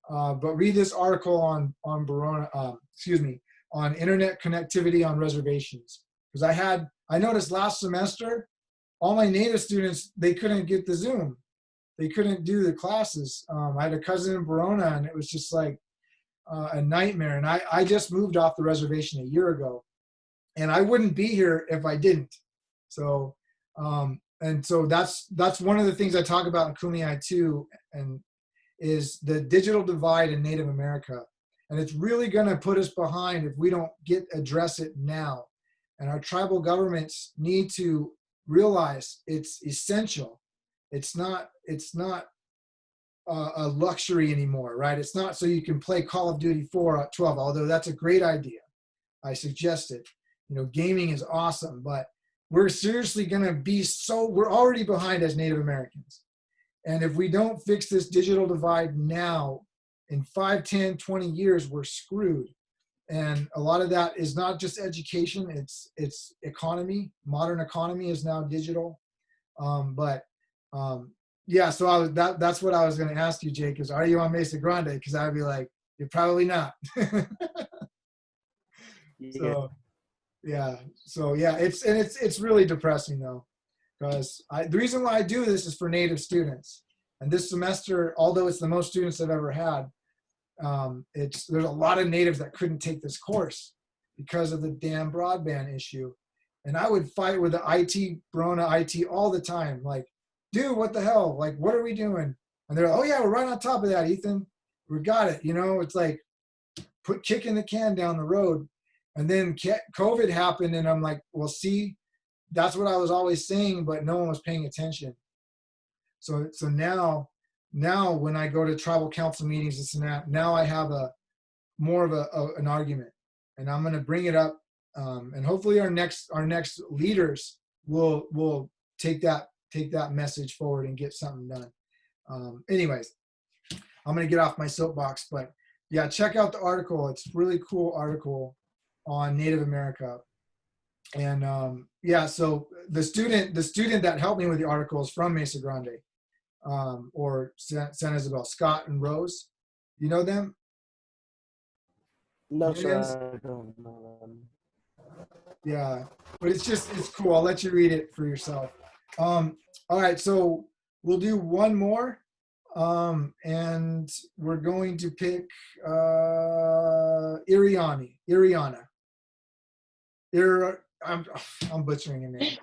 But read this article on Verona, on internet connectivity on reservations. Because I noticed last semester, all my native students, they couldn't get the Zoom. They couldn't do the classes. I had a cousin in Verona, and it was just like a nightmare. And I just moved off the reservation a year ago, and I wouldn't be here if I didn't. So, and so that's one of the things I talk about in Kumeyaay too, and is the digital divide in Native America. And it's really going to put us behind if we don't address it now. And our tribal governments need to realize it's essential. It's not a luxury anymore, right? It's not so you can play Call of Duty 4 at 12, although that's a great idea. I suggest it. Gaming is awesome, but we're seriously going to we're already behind as Native Americans. And if we don't fix this digital divide now, in 5, 10, 20 years, we're screwed. And a lot of that is not just education, it's economy. Modern economy is now digital. Yeah, so that's what I was going to ask you, Jake, is are you on Mesa Grande? Because I'd be like, you're probably not. So yeah, it's really depressing though, because the reason why I do this is for Native students. And this semester, although it's the most students I've ever had, there's a lot of natives that couldn't take this course because of the damn broadband issue. And I would fight with the IT, Verona IT all the time. Like, dude, what the hell? Like, what are we doing? And they're like, oh yeah, we're right on top of that, Ethan. We got it. It's like kicking the can down the road. And then COVID happened, and I'm like, well, see, that's what I was always saying, but no one was paying attention. So now when I go to tribal council meetings, this and that, now I have more of an argument, and I'm going to bring it up, and hopefully our next leaders will take that message forward and get something done. Anyways, I'm going to get off my soapbox, but yeah, check out the article. It's a really cool article on Native America. And yeah, so the student that helped me with the article is from Mesa Grande, or San Isabel, Scott and Rose. You know them? No, sir, I don't know them. Yeah, but it's cool. I'll let you read it for yourself. All right, so we'll do one more, and we're going to pick Iriana. I'm butchering your name.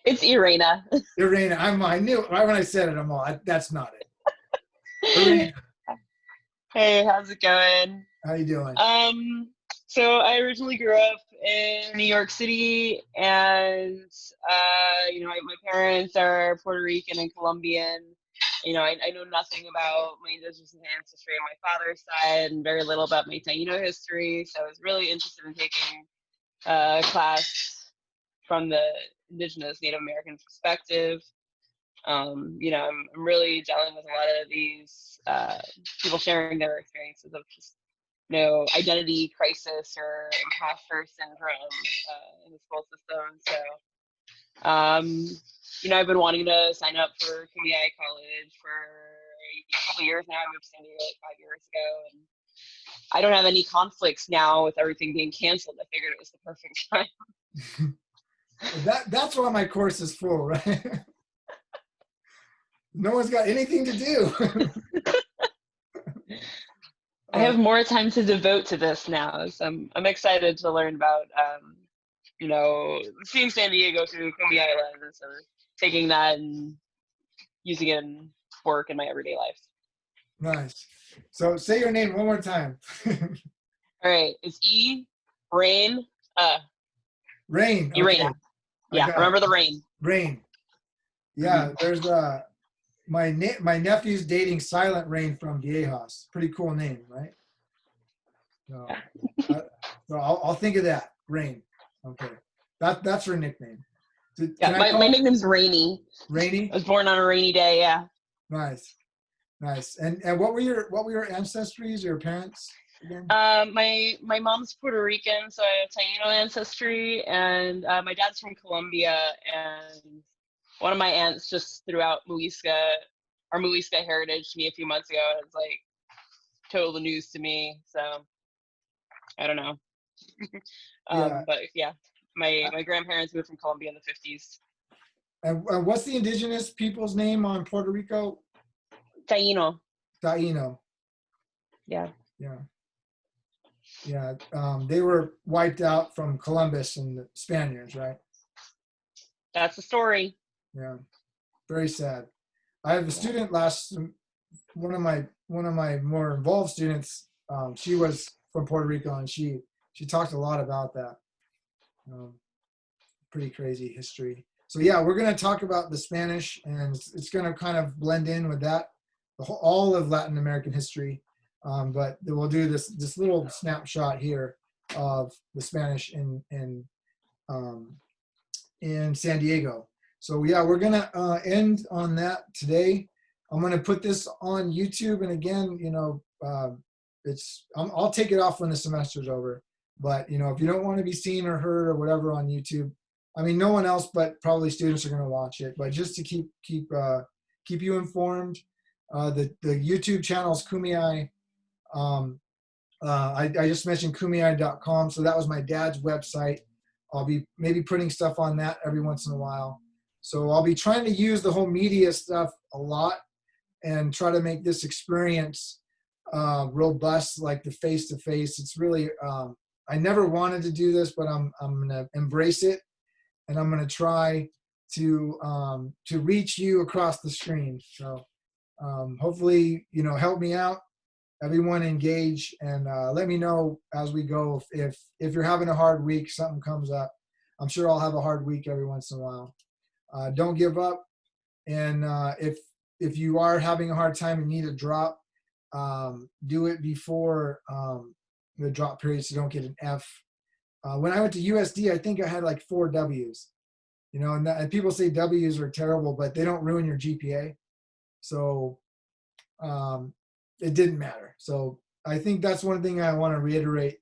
It's Irena. Irena. I knew right when I said it. I'm all, that's not it. Irena. Hey, how's it going? How you doing? So I originally grew up in New York City, and my parents are Puerto Rican and Colombian. I know nothing about my indigenous ancestry on my father's side, and very little about my Taino history. So I was really interested in taking a class from the indigenous Native American perspective. I'm really dealing with a lot of these people sharing their experiences of just identity crisis or imposter syndrome in the school system. So I've been wanting to sign up for Kumeyaay College for a couple years now. I moved to San Diego like 5 years ago, and I don't have any conflicts now with everything being canceled. I figured it was the perfect time. That's why my course is full, right? No one's got anything to do. I have more time to devote to this now, so I'm excited to learn about you know, seeing San Diego through Kumeyaay lens and taking that and using it in work in my everyday life. Nice. So say your name one more time. All right, it's Rain. Rain. Irena. Okay. I Yeah, got remember it. the rain. Rain. Yeah, there's my nephew's dating Silent Rain from Viejas. Pretty cool name, right? So, so I'll think of that. Rain. Okay. That's her nickname. Yeah, my nickname's Rainy. Rainy? I was born on a rainy day, yeah. Nice. Nice. And what were your ancestries, your parents again? My mom's Puerto Rican, so I have Taino ancestry, and my dad's from Colombia, and one of my aunts just threw out our Muisca heritage to me a few months ago. It's like total news to me, so I don't know. Yeah. But yeah, my grandparents moved from Colombia in the 50s. And what's the indigenous people's name on Puerto Rico? Taino. Taino. Yeah. Yeah. Yeah. They were wiped out from Columbus and the Spaniards, right? That's the story. Yeah. Very sad. I have a student one of my more involved students, she was from Puerto Rico, and she talked a lot about that. Pretty crazy history. So yeah, we're going to talk about the Spanish, and it's going to kind of blend in with that, all of Latin American history. But we'll do this little snapshot here of the Spanish in San Diego. So yeah, we're going to end on that today. I'm going to put this on YouTube, and again, you know, I'll take it off when the semester's over. But you know, if you don't want to be seen or heard or whatever on YouTube, I mean, no one else but probably students are going to watch it. But just to keep you informed, the YouTube channel is Kumeyaay. I just mentioned kumeyaay.com, so that was my dad's website. I'll be maybe putting stuff on that every once in a while. So I'll be trying to use the whole media stuff a lot and try to make this experience robust, like the face-to-face. It's really, I never wanted to do this, but I'm going to embrace it, and I'm going to try to reach you across the screen. So hopefully, you know, help me out. Everyone engage, and let me know as we go if you're having a hard week, something comes up. I'm sure I'll have a hard week every once in a while. Don't give up, and if you are having a hard time and need a drop, do it before the drop period so you don't get an F. When I went to USD, I think I had like 4 W's. You know, and people say W's are terrible, but they don't ruin your GPA. So it didn't matter. So I think that's one thing I want to reiterate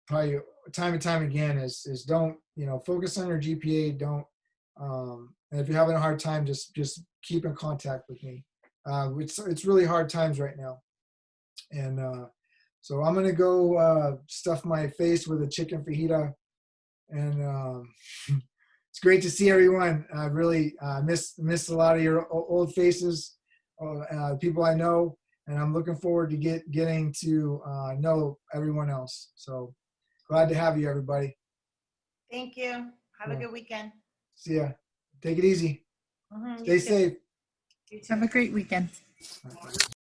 probably time and time again is don't, you know, focus on your GPA. Don't, and if you're having a hard time, just keep in contact with me. It's really hard times right now. And so I'm going to go stuff my face with a chicken fajita. And it's great to see everyone. I really miss a lot of your old faces, people I know. And I'm looking forward to getting to know everyone else. So glad to have you, everybody. Thank you. Have a good weekend. See ya. Take it easy. Mhm, Stay you too. safe. You too. Have a great weekend.